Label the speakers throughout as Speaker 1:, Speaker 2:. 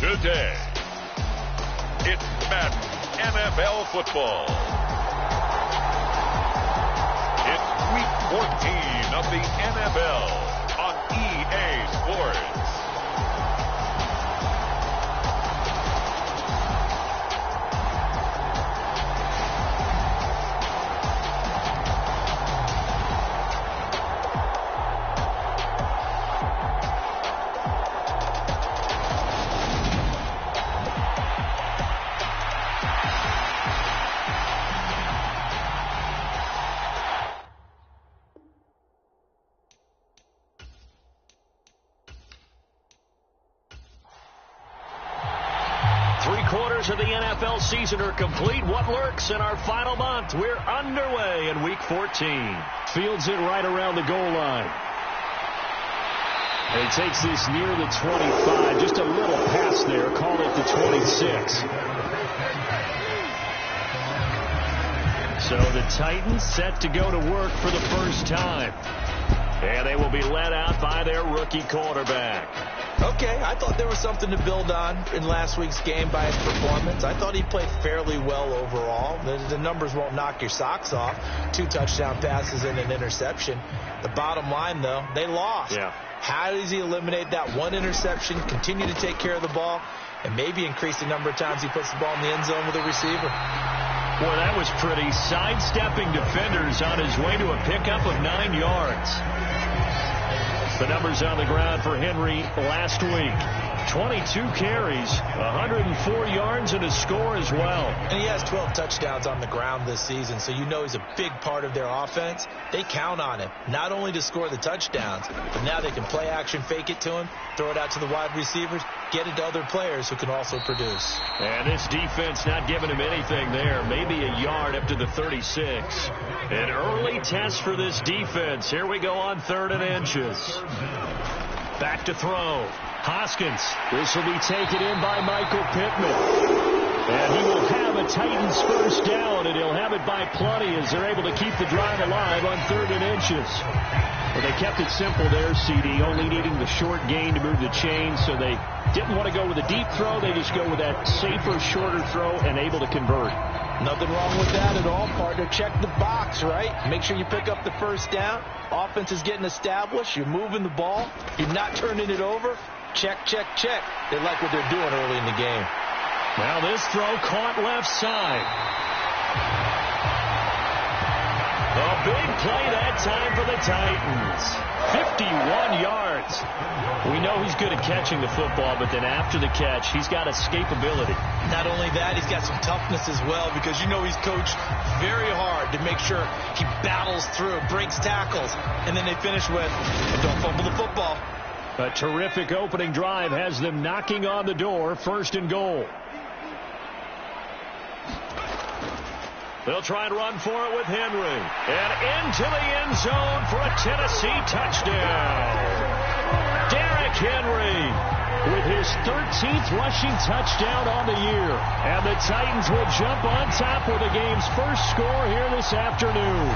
Speaker 1: Today, it's Madden NFL football. It's Week 14 of the NFL on EA Sports.
Speaker 2: Three-quarters of the NFL season are complete. What lurks in our final month? We're underway in Week 14. Fields it right around the goal line. And he takes this near the 25. Just a little pass there. Call it the 26. So the Titans set to go to work for the first time. And they will be led out by their rookie quarterback.
Speaker 3: Okay, I thought there was something to build on in last week's game by his performance. I thought he played fairly well overall. The numbers won't knock your socks off. 2 touchdown passes and an interception. The bottom line, though, they lost.
Speaker 2: Yeah.
Speaker 3: How does he eliminate that one interception, continue to take care of the ball, and maybe increase the number of times he puts the ball in the end zone with a receiver?
Speaker 2: Boy, that was pretty. Sidestepping defenders on his way to a pickup of 9 yards. The numbers on the ground for Henry last week. 22 carries, 104 yards, and a score as well.
Speaker 3: And he has 12 touchdowns on the ground this season, so you know he's a big part of their offense. They count on him, not only to score the touchdowns, but now they can play action, fake it to him, throw it out to the wide receivers, get it to other players who can also produce.
Speaker 2: And this defense not giving him anything there. Maybe a yard up to the 36. An early test for this defense. Here we go on 3rd and inches. Back to throw. Hoskins. This will be taken in by Michael Pittman. And he will have a Titans first down, and he'll have it by plenty as they're able to keep the drive alive on 3rd and inches. Well, they kept it simple there, CD, only needing the short gain to move the chain, so they didn't want to go with a deep throw. They just go with that safer, shorter throw and able to convert.
Speaker 3: Nothing wrong with that at all, partner. Check the box, right? Make sure you pick up the first down. Offense is getting established. You're moving the ball. You're not turning it over. Check, check, check. They like what they're doing early in the game.
Speaker 2: Now this throw caught left side. A big play that time for the Titans. 51 yards. We know he's good at catching the football, but then after the catch, he's got escapability.
Speaker 3: Not only that, he's got some toughness as well, because you know he's coached very hard to make sure he battles through, breaks tackles, and then they finish with, don't fumble the football.
Speaker 2: A terrific opening drive has them knocking on the door, 1st and goal. They'll try and run for it with Henry. And into the end zone for a Tennessee touchdown. Derrick Henry with his 13th rushing touchdown on the year. And the Titans will jump on top with the game's first score here this afternoon.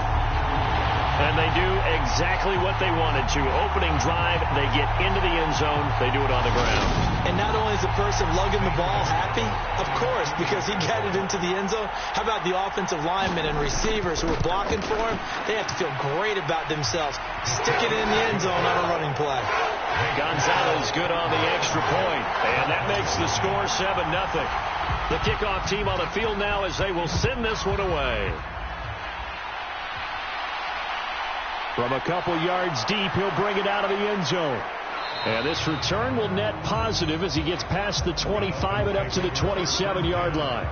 Speaker 2: And they do exactly what they wanted to. Opening drive, they get into the end zone. They do it on the ground.
Speaker 3: And not only is the person lugging the ball happy, of course, because he got it into the end zone. How about the offensive linemen and receivers who are blocking for him? They have to feel great about themselves. Stick it in the end zone on a running play.
Speaker 2: Gonzalez good on the extra point. And that makes the score 7-0. The kickoff team on the field now as they will send this one away. From a couple yards deep, he'll bring it out of the end zone. And this return will net positive as he gets past the 25 and up to the 27-yard line.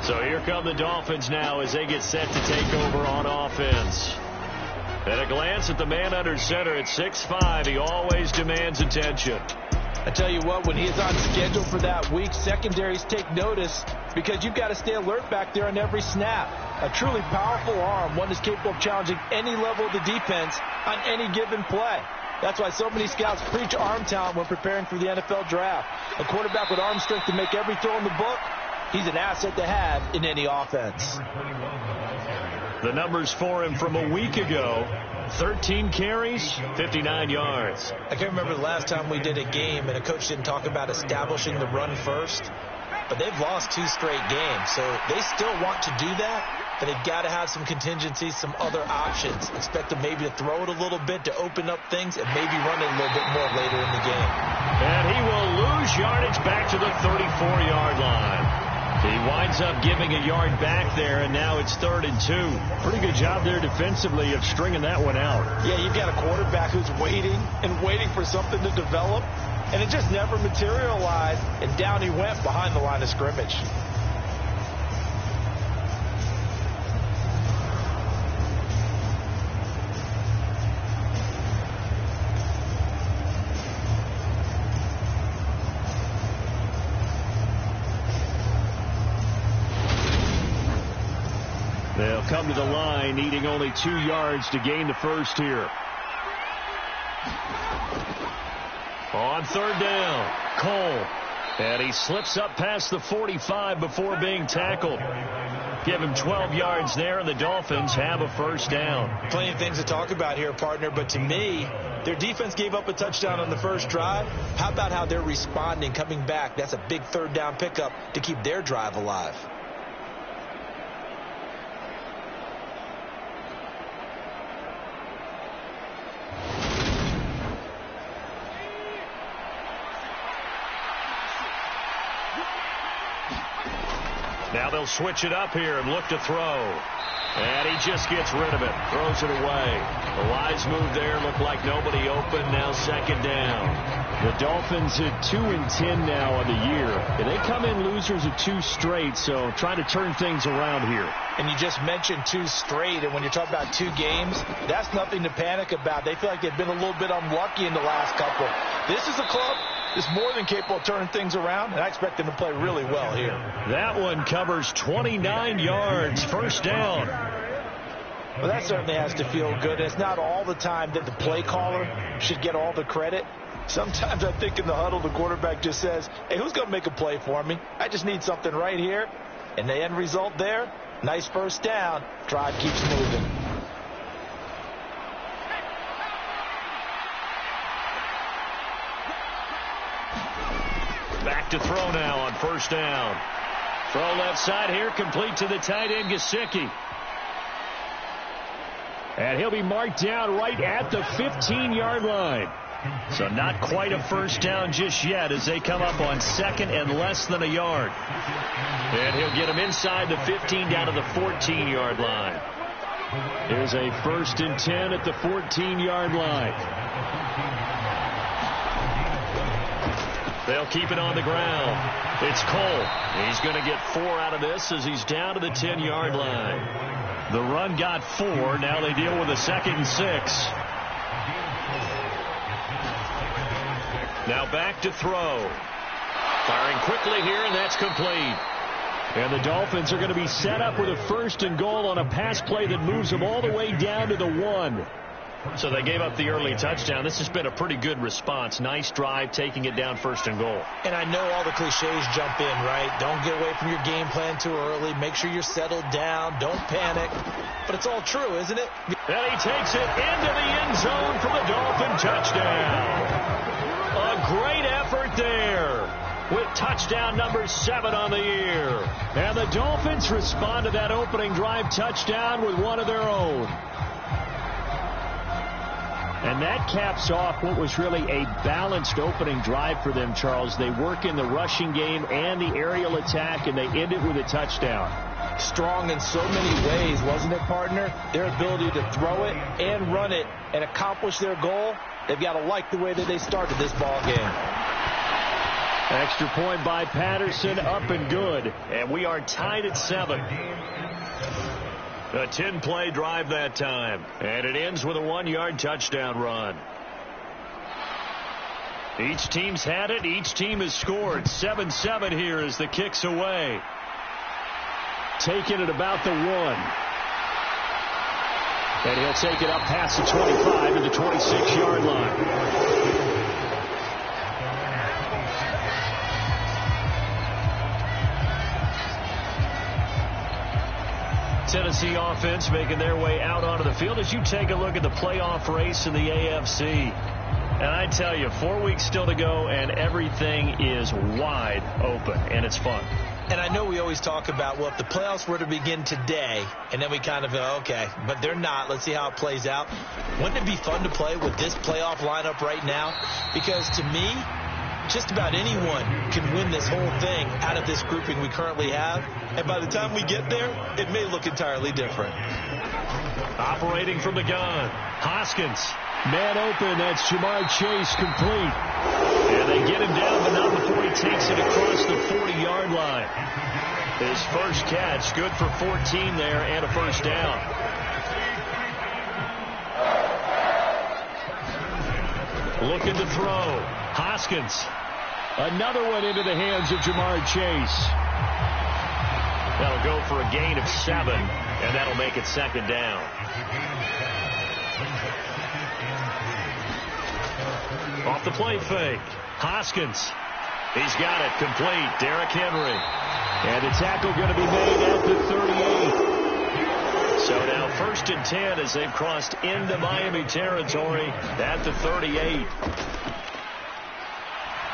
Speaker 2: So here come the Dolphins now as they get set to take over on offense. At a glance at the man under center at 6'5", he always demands attention.
Speaker 3: I tell you what, when he is on schedule for that week, secondaries take notice because you've got to stay alert back there on every snap. A truly powerful arm, one that's capable of challenging any level of the defense on any given play. That's why so many scouts preach arm talent when preparing for the NFL draft. A quarterback with arm strength to make every throw in the book, he's an asset to have in any offense.
Speaker 2: The numbers for him from a week ago: 13 carries, 59 yards.
Speaker 3: I can't remember the last time we did a game and a coach didn't talk about establishing the run first. But they've lost 2 straight games, so they still want to do that, but they've got to have some contingencies, some other options. Expect them maybe to throw it a little bit to open up things and maybe run it a little bit more later in the game.
Speaker 2: And he will lose yardage back to the 34-yard line. He winds up giving a yard back there, and now it's 3rd and 2. Pretty good job there defensively of stringing that one out.
Speaker 3: Yeah, you've got a quarterback who's waiting and waiting for something to develop, and it just never materialized, and down he went behind the line of scrimmage.
Speaker 2: They'll come to the line, needing only 2 yards to gain the first here. On 3rd down, Cole. And he slips up past the 45 before being tackled. Give him 12 yards there, and the Dolphins have a first down.
Speaker 3: Plenty of things to talk about here, partner, but to me, their defense gave up a touchdown on the first drive. How about how they're responding, coming back? That's a big 3rd down pickup to keep their drive alive.
Speaker 2: Now they'll switch it up here and look to throw. And he just gets rid of it. Throws it away. The wise move there. Looked like nobody open. Now 2nd down. The Dolphins at 2-10 now on the year. And they come in losers of 2 straight, so trying to turn things around here.
Speaker 3: And you just mentioned 2 straight, and when you're talking about 2 games, that's nothing to panic about. They feel like they've been a little bit unlucky in the last couple. This is a club that's more than capable of turning things around, and I expect them to play really well here.
Speaker 2: That one covers 29 yards. First down.
Speaker 3: Well, that certainly has to feel good. It's not all the time that the play caller should get all the credit. Sometimes I think in the huddle, the quarterback just says, hey, who's going to make a play for me? I just need something right here. And the end result there, nice first down. Drive keeps moving.
Speaker 2: Back to throw now on first down. Throw left side here, complete to the tight end, Gesicki. And he'll be marked down right at the 15-yard line. So not quite a first down just yet as they come up on 2nd and less than a yard. And he'll get him inside the 15 down to the 14-yard line. Here's a 1st and 10 at the 14-yard line. They'll keep it on the ground. It's Cole. He's going to get 4 out of this as he's down to the 10-yard line. The run got 4. Now they deal with a 2nd and 6. Now back to throw. Firing quickly here, and that's complete. And the Dolphins are going to be set up with a 1st and goal on a pass play that moves them all the way down to the 1. So they gave up the early touchdown. This has been a pretty good response. Nice drive, taking it down 1st and goal.
Speaker 3: And I know all the cliches jump in, right? Don't get away from your game plan too early. Make sure you're settled down. Don't panic. But it's all true, isn't it?
Speaker 2: And he takes it into the end zone for the Dolphin touchdown. A great effort there with touchdown number 7 on the year. And the Dolphins respond to that opening drive touchdown with one of their own. And that caps off what was really a balanced opening drive for them, Charles. They work in the rushing game and the aerial attack, and they end it with a touchdown.
Speaker 3: Strong in so many ways, wasn't it, partner? Their ability to throw it and run it and accomplish their goal, they've got to like the way that they started this ball game.
Speaker 2: Extra point by Patterson, up and good. And we are tied at 7. A 10-play drive that time. And it ends with a 1-yard touchdown run. Each team's had it. Each team has scored. 7-7 here as the kick's away. Taking it about the 1. And he'll take it up past the 25 to the 26-yard line. NFC offense making their way out onto the field as you take a look at the playoff race in the AFC. And I tell you, 4 weeks still to go, and everything is wide open, and it's fun.
Speaker 3: And I know we always talk about, well, if the playoffs were to begin today, and then we kind of go, okay, but they're not. Let's see how it plays out. Wouldn't it be fun to play with this playoff lineup right now? Because to me, just about anyone can win this whole thing out of this grouping we currently have. And by the time we get there, it may look entirely different.
Speaker 2: Operating from the gun, Hoskins. Man open, that's Jamar Chase, complete. And they get him down, but not before he takes it across the 40-yard line. His first catch, good for 14 there and a first down. Looking to throw. Hoskins. Another one into the hands of Jamar Chase. That'll go for a gain of 7, and that'll make it second down. Off the play fake. Hoskins. He's got it. Complete. Derrick Henry. And the tackle going to be made at the 38. So now 1st and 10 as they've crossed into Miami territory at the 38.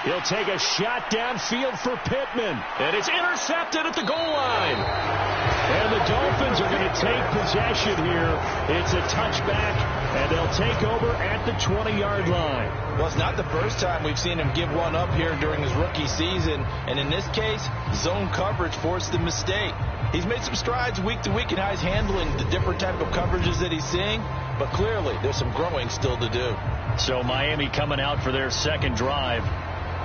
Speaker 2: He'll take a shot downfield for Pittman. And it's intercepted at the goal line. And the Dolphins are going to take possession here. It's a touchback, and they'll take over at the 20-yard line.
Speaker 3: Well, it's not the first time we've seen him give one up here during his rookie season. And in this case, zone coverage forced the mistake. He's made some strides week to week in how he's handling the different type of coverages that he's seeing. But clearly, there's some growing still to do.
Speaker 2: So Miami coming out for their second drive.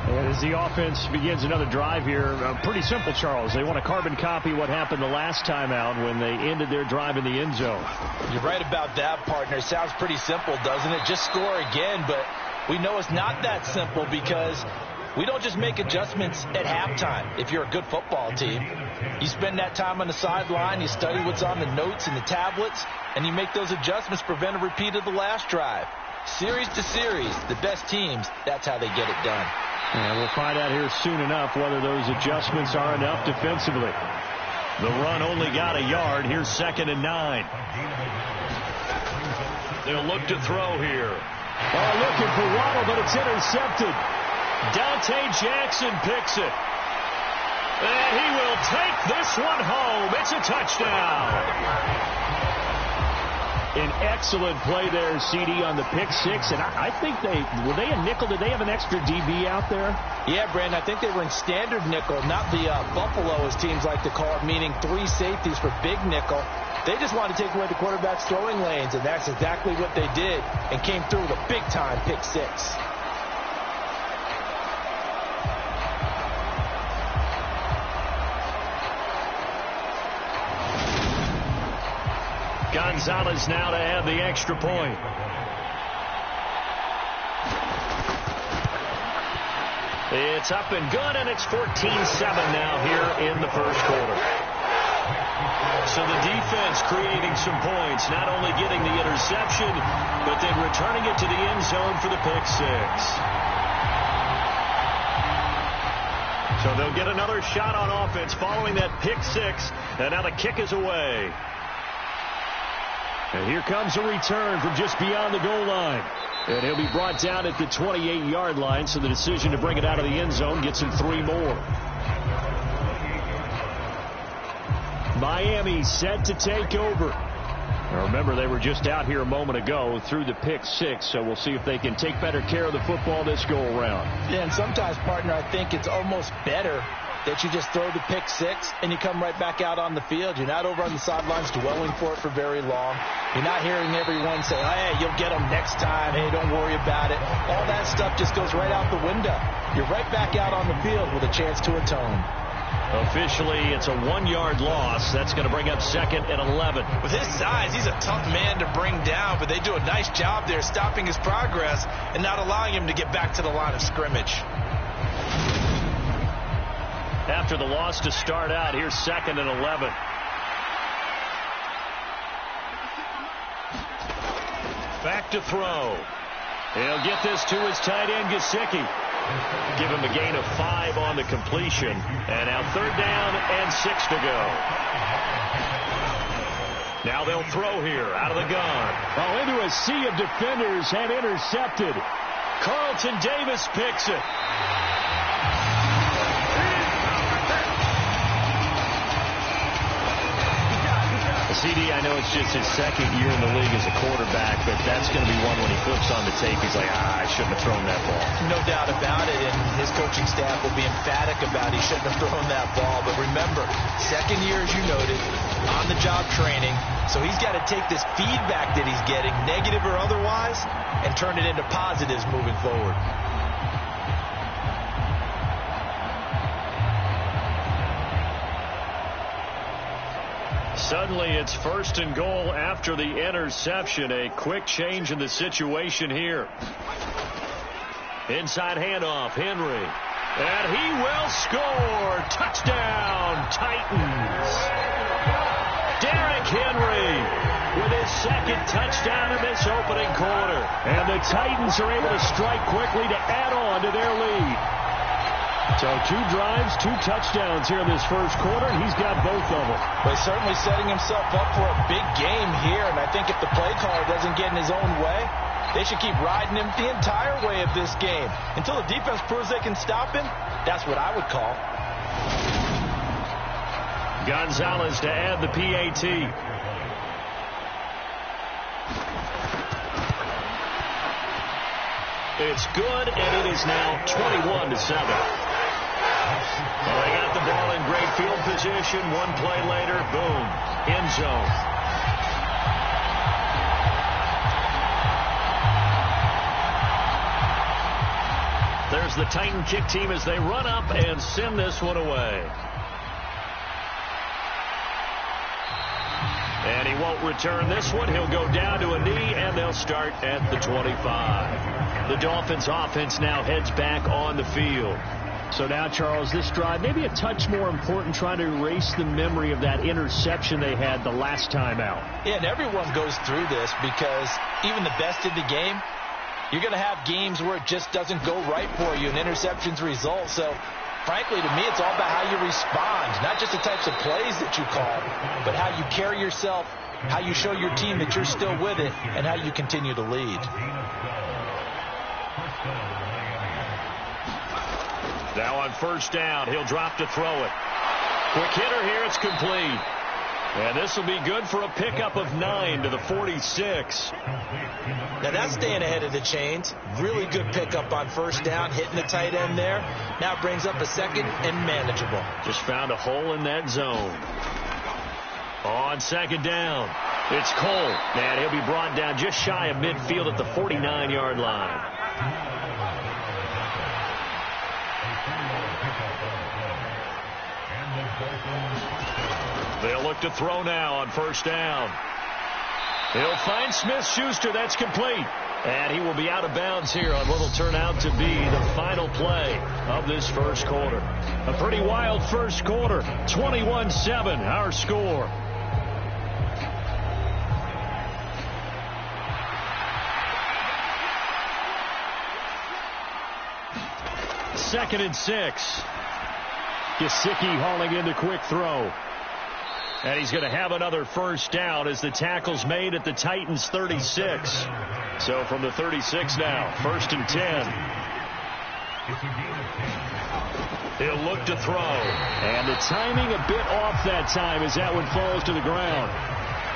Speaker 4: And as the offense begins another drive here, pretty simple, Charles. They want to carbon copy what happened the last time out when they ended their drive in the end zone.
Speaker 3: You're right about that, partner. It sounds pretty simple, doesn't it? Just score again, but we know it's not that simple because we don't just make adjustments at halftime if you're a good football team. You spend that time on the sideline, you study what's on the notes and the tablets, and you make those adjustments to prevent a repeat of the last drive. Series to series, the best teams, that's how they get it done.
Speaker 4: And we'll find out here soon enough whether those adjustments are enough defensively.
Speaker 2: The run only got a yard. Here's 2nd and 9. They'll look to throw here.
Speaker 4: Oh, looking for Waddle, but it's intercepted.
Speaker 2: Dante Jackson picks it. And he will take this one home. It's a touchdown.
Speaker 4: An excellent play there, CD, on the pick six. And I think were they a nickel? Did they have an extra DB out there?
Speaker 3: Yeah, Brandon, I think they were in standard nickel, not the Buffalo, as teams like to call it, meaning 3 safeties for big nickel. They just wanted to take away the quarterback's throwing lanes, and that's exactly what they did, and came through with a big-time pick six.
Speaker 2: Gonzalez now to have the extra point. It's up and good, and it's 14-7 now here in the first quarter. So the defense creating some points, not only getting the interception, but then returning it to the end zone for the pick six. So they'll get another shot on offense following that pick six, and now the kick is away.
Speaker 4: And here comes a return from just beyond the goal line. And he'll be brought down at the 28-yard line, so the decision to bring it out of the end zone gets him 3 more. Miami set to take over. Now remember, they were just out here a moment ago through the pick six, so we'll see if they can take better care of the football this go-around.
Speaker 3: Yeah, and sometimes, partner, I think it's almost better that you just throw the pick six and you come right back out on the field. You're not over on the sidelines dwelling for it for very long. You're not hearing everyone say, hey, you'll get them next time. Hey, don't worry about it. All that stuff just goes right out the window. You're right back out on the field with a chance to atone.
Speaker 2: Officially, it's a 1-yard loss. That's going to bring up 2nd and 11.
Speaker 3: With his size, he's a tough man to bring down, but they do a nice job there stopping his progress and not allowing him to get back to the line of scrimmage.
Speaker 2: After the loss to start out, here's 2nd and 11. Back to throw. He'll get this to his tight end, Gesicki. Give him a gain of 5 on the completion. And now 3rd down and 6 to go. Now they'll throw here out of the gun.
Speaker 4: Oh, into a sea of defenders and intercepted.
Speaker 2: Carlton Davis picks it. CD, I know it's just his second year in the league as a quarterback, but that's going to be one when he flips on the tape. He's like, I shouldn't have thrown that ball.
Speaker 3: No doubt about it, and his coaching staff will be emphatic about he shouldn't have thrown that ball. But remember, second year, as you noted, on-the-job training, so he's got to take this feedback that he's getting, negative or otherwise, and turn it into positives moving forward.
Speaker 2: Suddenly, it's 1st and goal after the interception. A quick change in the situation here. Inside handoff, Henry. And he will score. Touchdown, Titans. Derrick Henry with his second touchdown in this opening quarter.
Speaker 4: And the Titans are able to strike quickly to add on to their lead. So 2 drives, 2 touchdowns here in this first quarter, and he's got both of them.
Speaker 3: But he's certainly setting himself up for a big game here, and I think if the play caller doesn't get in his own way, they should keep riding him the entire way of this game. Until the defense proves they can stop him, that's what I would call.
Speaker 2: Gonzalez to add the PAT. It's good, and it is now 21-7. Well, they got the ball in great field position. One play later, boom, end zone. There's the Titan kick team as they run up and send this one away. And he won't return this one. He'll go down to a knee, and they'll start at the 25. The Dolphins offense now heads back on the field.
Speaker 4: So now, Charles, this drive maybe a touch more important, trying to erase the memory of that interception they had the last time out.
Speaker 3: Yeah, and everyone goes through this because even the best in the game, you're going to have games where it just doesn't go right for you and interceptions result. So, frankly, to me, it's all about how you respond, not just the types of plays that you call, but how you carry yourself, how you show your team that you're still with it, and how you continue to lead.
Speaker 2: Now on 1st down, he'll drop to throw it. Quick hitter here, it's complete. And this will be good for a pickup of 9 to the 46.
Speaker 3: Now that's staying ahead of the chains. Really good pickup on 1st down, hitting the tight end there. Now brings up a 2nd and manageable.
Speaker 2: Just found a hole in that zone. On 2nd down, it's Cole. And he'll be brought down just shy of midfield at the 49-yard line. They'll look to throw now on 1st down. He'll find Smith-Schuster. That's complete. And he will be out of bounds here on what will turn out to be the final play of this first quarter. A pretty wild first quarter. 21-7, our score. Second and 6.
Speaker 4: Gesicki hauling in the quick throw.
Speaker 2: And he's going to have another 1st down as the tackle's made at the Titans' 36. So from the 36 now, 1st and 10. He'll look to throw.
Speaker 4: And the timing a bit off that time as that one falls to the ground.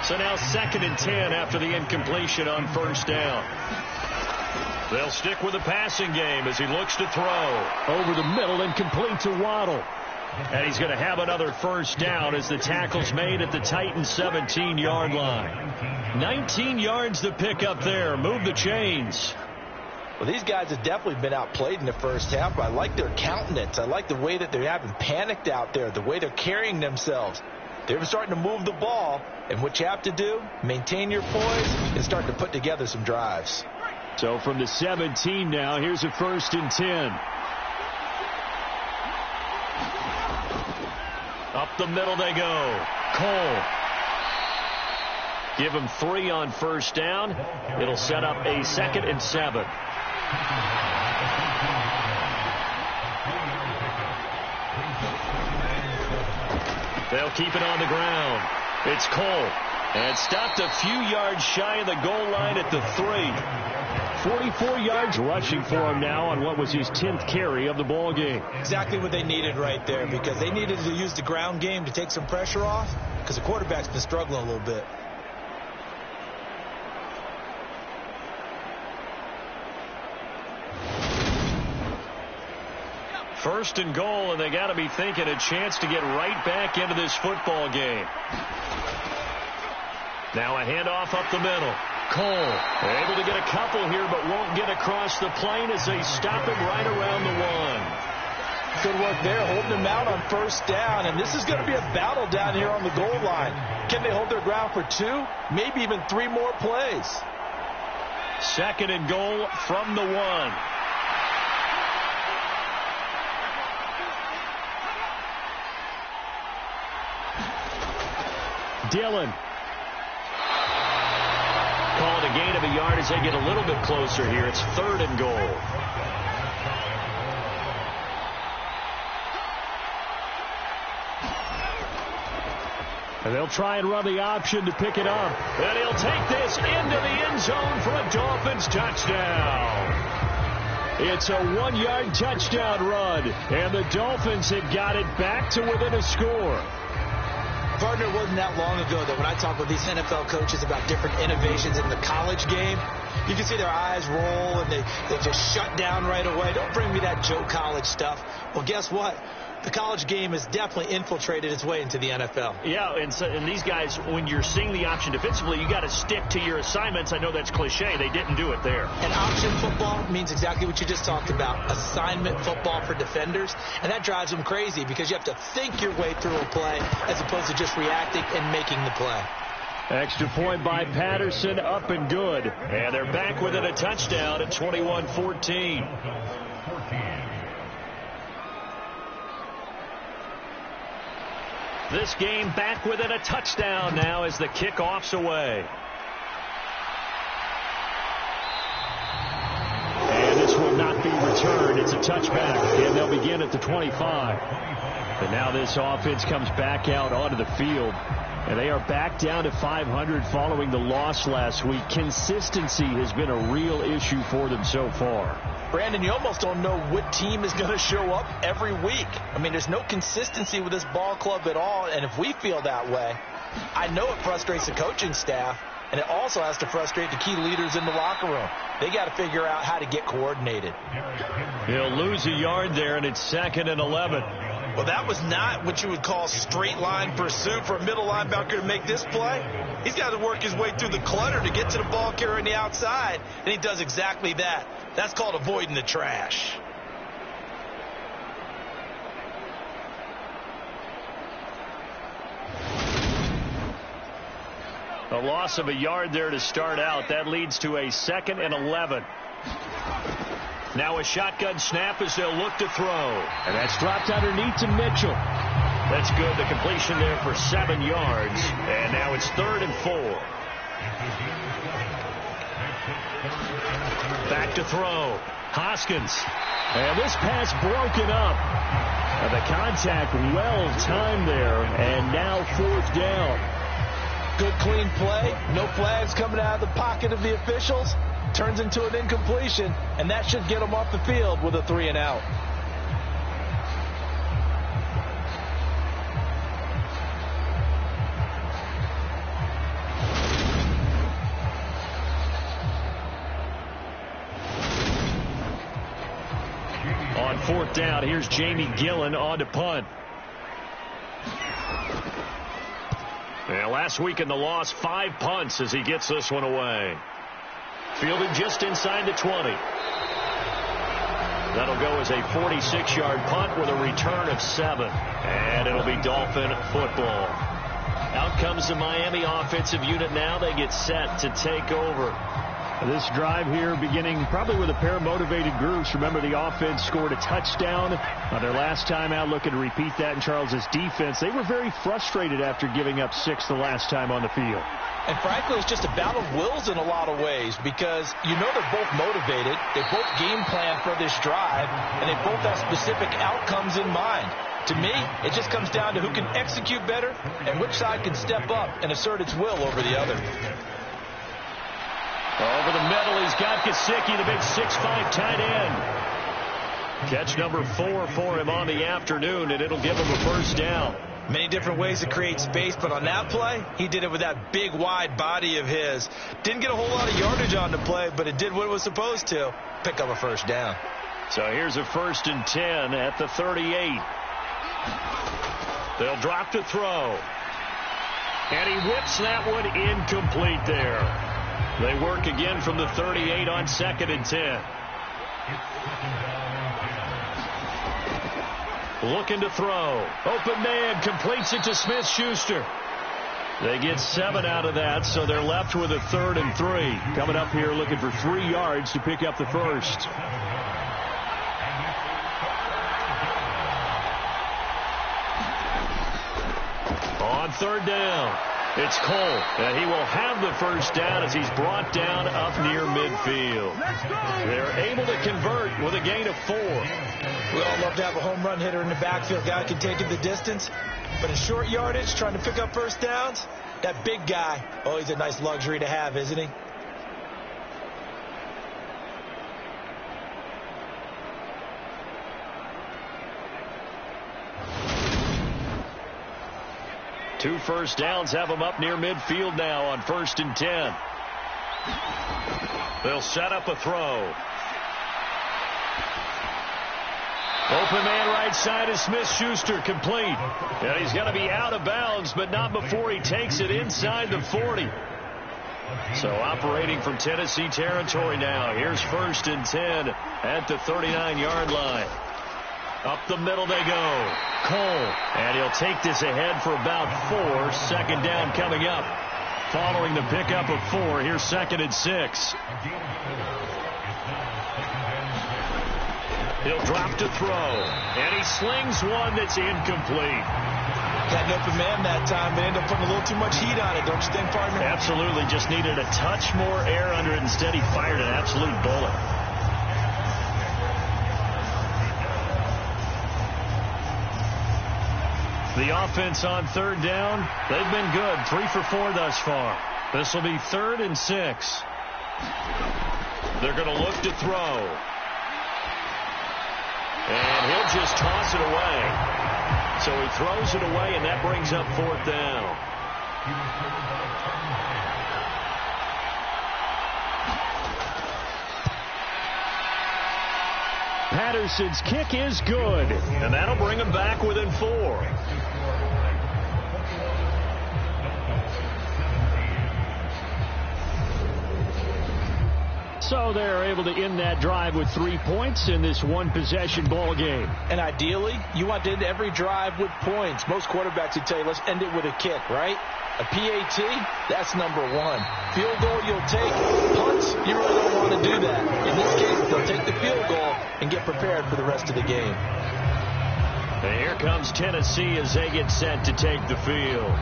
Speaker 2: So now 2nd and 10 after the incompletion on 1st down. They'll stick with the passing game as he looks to throw.
Speaker 4: Over the middle and complete to Waddle.
Speaker 2: And he's going to have another 1st down as the tackle's made at the Titans' 17-yard line. 19 yards to pick up there. Move the chains.
Speaker 3: Well, these guys have definitely been outplayed in the first half, but I like their countenance. I like the way that they haven't panicked out there, the way they're carrying themselves. They're starting to move the ball, and what you have to do, maintain your poise and start to put together some drives.
Speaker 4: So from the 17 now, here's a 1st and 10.
Speaker 2: Up the middle they go. Cole. Give him 3 on 1st down. It'll set up a 2nd and 7. They'll keep it on the ground. It's Cole. And stopped a few yards shy of the goal line at the 3.
Speaker 4: 44 yards rushing for him now on what was his 10th carry of the ball game.
Speaker 3: Exactly what they needed right there, because they needed to use the ground game to take some pressure off, because the quarterback's been struggling a little bit.
Speaker 2: First and goal, and they got to be thinking a chance to get right back into this football game. Now a handoff up the middle. Cole able to get a couple here, but won't get across the plane as they stop him right around the 1.
Speaker 3: Good work there, holding him out on first down, and this is going to be a battle down here on the goal line. Can they hold their ground for 2, maybe even 3 more plays?
Speaker 2: Second and goal from the 1.
Speaker 4: Dillon.
Speaker 2: Called a gain of a yard as they get a little bit closer here. It's third and goal.
Speaker 4: And they'll try and run the option to pick it up.
Speaker 2: And he'll take this into the end zone for a Dolphins touchdown.
Speaker 4: It's a 1-yard touchdown run, and the Dolphins have got it back to within a score.
Speaker 3: Partner, it wasn't that long ago that when I talk with these NFL coaches about different innovations in the college game, you can see their eyes roll and they just shut down right away. Don't bring me that Joe College stuff. Well, guess what? The college game has definitely infiltrated its way into the NFL.
Speaker 2: Yeah, and these guys, when you're seeing the option defensively, you got to stick to your assignments. I know that's cliche. They didn't do it there.
Speaker 3: And option football means exactly what you just talked about, assignment football for defenders. And that drives them crazy because you have to think your way through a play as opposed to just reacting and making the play.
Speaker 4: Extra point by Patterson, up and good.
Speaker 2: And they're back within a touchdown at 21-14. This game back within a touchdown now as the kickoff's away.
Speaker 4: And this will not be returned. It's a touchback, and they'll begin at the 25. But now this offense comes back out onto the field, and they are back down to 500 following the loss last week. Consistency has been a real issue for them so far.
Speaker 3: Brandon, you almost don't know what team is going to show up every week. I mean, there's no consistency with this ball club at all, and if we feel that way, I know it frustrates the coaching staff, and it also has to frustrate the key leaders in the locker room. They got to figure out how to get coordinated.
Speaker 2: He'll lose a yard there, and it's 2nd and 11.
Speaker 3: Well, that was not what you would call straight line pursuit for a middle linebacker to make this play. He's got to work his way through the clutter to get to the ball carrier on the outside, and he does exactly that. That's called avoiding the trash.
Speaker 2: A loss of a yard there to start out. That leads to a 2nd and 11. Now a shotgun snap as they'll look to throw.
Speaker 4: And that's dropped underneath to Mitchell.
Speaker 2: That's good. The completion there for 7 yards. And now it's 3rd and 4. Back to throw. Hoskins.
Speaker 4: And this pass broken up. And the contact well timed there. And now 4th down.
Speaker 3: Good clean play. No flags coming out of the pocket of the officials. Turns into an incompletion, and that should get them off the field with a 3 and out.
Speaker 2: On 4th down, here's Jamie Gillen on to punt. Yeah, last week in the loss, 5 punts as he gets this one away. Fielded just inside the 20. That'll go as a 46-yard punt with a return of 7. And it'll be Dolphin football. Out comes the Miami offensive unit now. They get set to take over.
Speaker 4: This drive here beginning probably with a pair of motivated groups. Remember, the offense scored a touchdown on their last time out, looking to repeat that in Charles's defense. They were very frustrated after giving up 6 the last time on the field.
Speaker 3: And frankly, it's just a battle of wills in a lot of ways because you know they're both motivated. They both game plan for this drive, and they both have specific outcomes in mind. To me, it just comes down to who can execute better and which side can step up and assert its will over the other.
Speaker 2: Over the middle, he's got Gesicki, the big 6'5" tight end. Catch number 4 for him on the afternoon, and it'll give him a first down.
Speaker 3: Many different ways to create space, but on that play, he did it with that big, wide body of his. Didn't get a whole lot of yardage on the play, but it did what it was supposed to. Pick up a first down.
Speaker 2: So here's a 1st and 10 at the 38. They'll drop to throw. And he whips that one incomplete there. They work again from the 38 on 2nd and 10. Looking to throw. Open man, completes it to Smith-Schuster. They get 7 out of that, so they're left with a 3rd and 3. Coming up here looking for 3 yards to pick up the first. On 3rd down, it's Cole, and he will have the first down as he's brought down up near midfield. They're able to convert with a gain of 4.
Speaker 3: We all love to have a home run hitter in the backfield. Guy can take it the distance. But in short yardage, trying to pick up first downs, that big guy, oh, he's a nice luxury to have, isn't he?
Speaker 2: Two first downs have them up near midfield now on 1st and 10. They'll set up a throw. Open man right side is Smith-Schuster, complete. And he's going to be out of bounds, but not before he takes it inside the 40. So operating from Tennessee territory now. Here's 1st and 10 at the 39-yard line. Up the middle they go. Cole, and he'll take this ahead for about 4. 2nd down coming up. Following the pickup of 4, here's 2nd and 6. He'll drop to throw, and he slings one that's incomplete.
Speaker 3: Got an open man that time, but ended up putting a little too much heat on it, don't you think, partner?
Speaker 2: Absolutely, just needed a touch more air under it. Instead, he fired an absolute bullet. The offense on 3rd down, they've been good. 3 for 4 thus far. This will be 3rd and 6. They're going to look to throw. And he'll just toss it away. So he throws it away, and that brings up 4th down. Patterson's kick is good, and that'll bring him back within 4. So they're able to end that drive with 3 points in this one-possession ball game.
Speaker 3: And ideally, you want to end every drive with points. Most quarterbacks would tell you, let's end it with a kick, right? A PAT, that's number 1. Field goal, you'll take. Punts, you really don't want to do that. In this case, they'll take the field goal and get prepared for the rest of the game.
Speaker 2: And here comes Tennessee as they get set to take the field.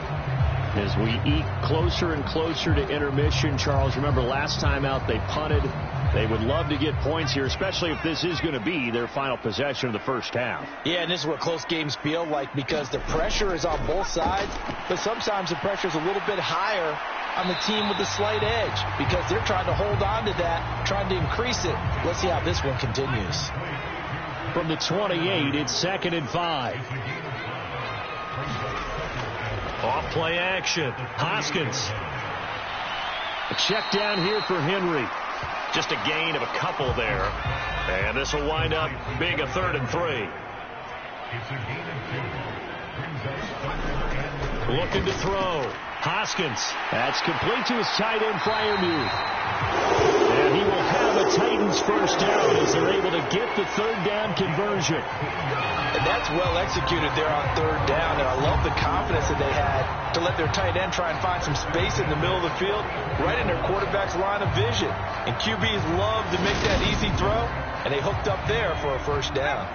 Speaker 2: As we eke closer and closer to intermission, Charles, remember last time out they punted. They would love to get points here, especially if this is going to be their final possession of the first half.
Speaker 3: Yeah, and this is what close games feel like because the pressure is on both sides, but sometimes the pressure is a little bit higher on the team with the slight edge because they're trying to hold on to that, trying to increase it. Let's see how this one continues.
Speaker 2: From the 28, it's 2nd and 5. Off play action. Hoskins. A check down here for Henry. Just a gain of a couple there. And this will wind up being a 3rd and 3. Looking to throw. Hoskins. That's complete to his tight end, Freiermuth. And
Speaker 4: he will have a Titans first down as they're able to get the third down conversion.
Speaker 3: And that's well executed there on third down, and I love the confidence that they had to let their tight end try and find some space in the middle of the field, right in their quarterback's line of vision. And QBs love to make that easy throw, and they hooked up there for a first down.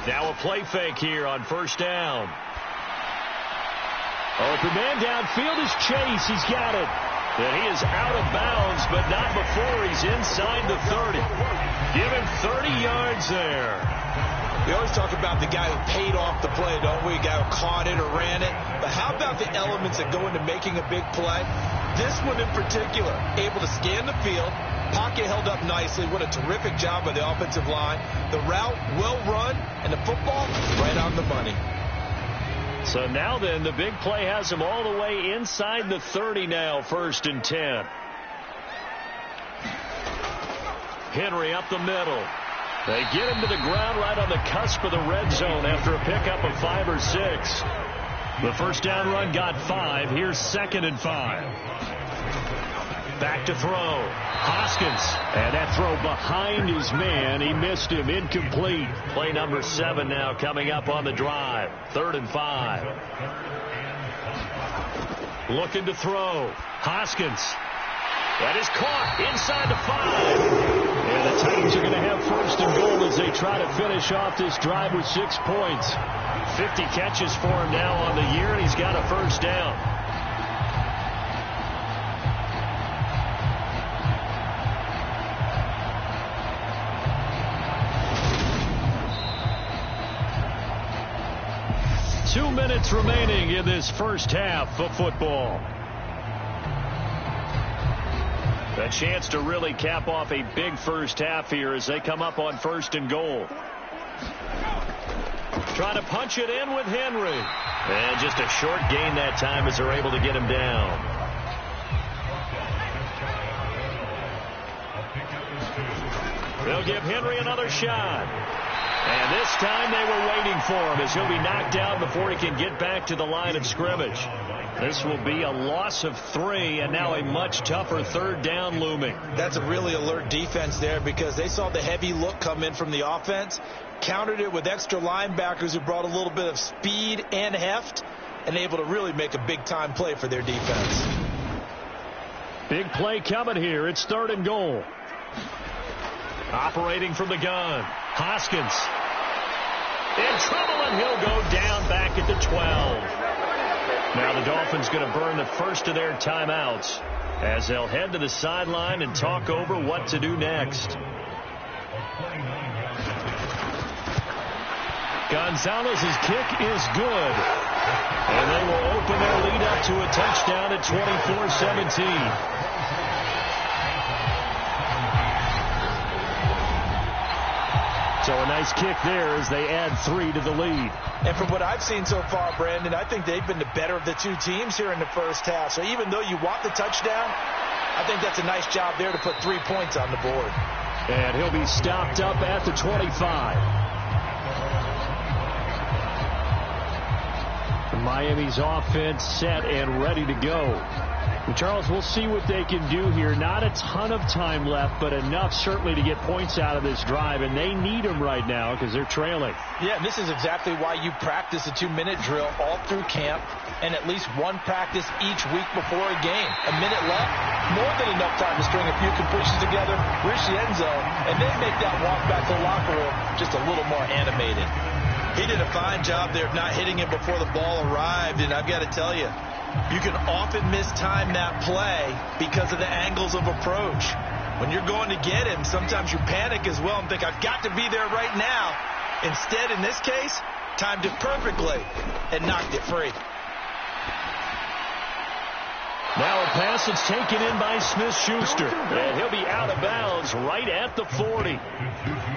Speaker 2: Now a play fake here on first down.
Speaker 4: Open man downfield is Chase. He's got it.
Speaker 2: And he is out of bounds, but not before he's inside the 30. Give him 30 yards there.
Speaker 3: We always talk about the guy who paid off the play, don't we? A guy who caught it or ran it. But how about the elements that go into making a big play? This one in particular, able to scan the field. Pocket held up nicely. What a terrific job by the offensive line. The route well run, and the football right on the money.
Speaker 2: So now then, the big play has him all the way inside the 30 now, 1st and 10. Henry up the middle. They get him to the ground right on the cusp of the red zone after a pickup of 5 or 6. The first down run got 5. Here's 2nd and 5. Back to throw. Hoskins.
Speaker 4: And that throw behind his man. He missed him. Incomplete.
Speaker 2: Play number 7 now coming up on the drive. 3rd and 5. Looking to throw. Hoskins. That is caught inside the 5.
Speaker 4: And the Titans are going to have 1st and goal as they try to finish off this drive with 6 points.
Speaker 2: 50 catches for him now on the year, and he's got a first down. Two minutes remaining in this first half of football. A chance to really cap off a big first half here as they come up on 1st and goal. Trying to punch it in with Henry. And just a short gain that time as they're able to get him down. They'll give Henry another shot. And this time they were waiting for him as he'll be knocked down before he can get back to the line of scrimmage. This will be a loss of 3 and now a much tougher 3rd down looming.
Speaker 3: That's a really alert defense there because they saw the heavy look come in from the offense, countered it with extra linebackers who brought a little bit of speed and heft, and able to really make a big-time play for their defense.
Speaker 4: Big play coming here. It's 3rd and goal.
Speaker 2: Operating from the gun. Hoskins. In trouble, and he'll go down back at the 12. Now the Dolphins going to burn the first of their timeouts as they'll head to the sideline and talk over what to do next.
Speaker 4: Gonzalez's kick is good.
Speaker 2: And they will open their lead up to a touchdown at 24-17.
Speaker 4: So a nice kick there as they add 3 to the lead.
Speaker 3: And from what I've seen so far, Brandon, I think they've been the better of the two teams here in the first half. So even though you want the touchdown, I think that's a nice job there to put 3 points on the board.
Speaker 4: And he'll be stopped up at the 25. Miami's offense set and ready to go. And Charles, we'll see what they can do here. Not a ton of time left, but enough certainly to get points out of this drive, and they need them right now because they're trailing.
Speaker 3: Yeah, and this is exactly why you practice a 2-minute drill all through camp and at least one practice each week before a game. A minute left, more than enough time to string a few completions together, reach the end zone, and then make that walk back to the locker room just a little more animated. He did a fine job there of not hitting him before the ball arrived, and I've got to tell you, you can often mistime that play because of the angles of approach. When you're going to get him, sometimes you panic as well and think, I've got to be there right now. Instead, in this case, timed it perfectly and knocked it free.
Speaker 2: Now a pass that's taken in by Smith-Schuster. And he'll be out of bounds right at the 40.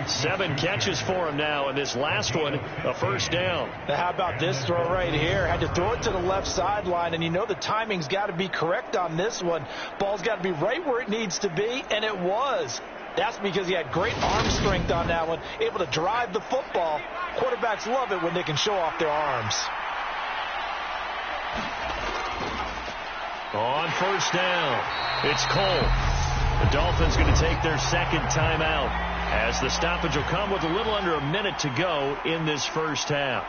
Speaker 2: 7 catches for him now, and this last one, a first down.
Speaker 3: Now how about this throw right here? Had to throw it to the left sideline, and you know the timing's got to be correct on this one. Ball's got to be right where it needs to be, and it was. That's because he had great arm strength on that one, able to drive the football. Quarterbacks love it when they can show off their arms.
Speaker 2: On first down, it's Cole. The Dolphins going to take their second timeout as the stoppage will come with a little under a minute to go in this first half.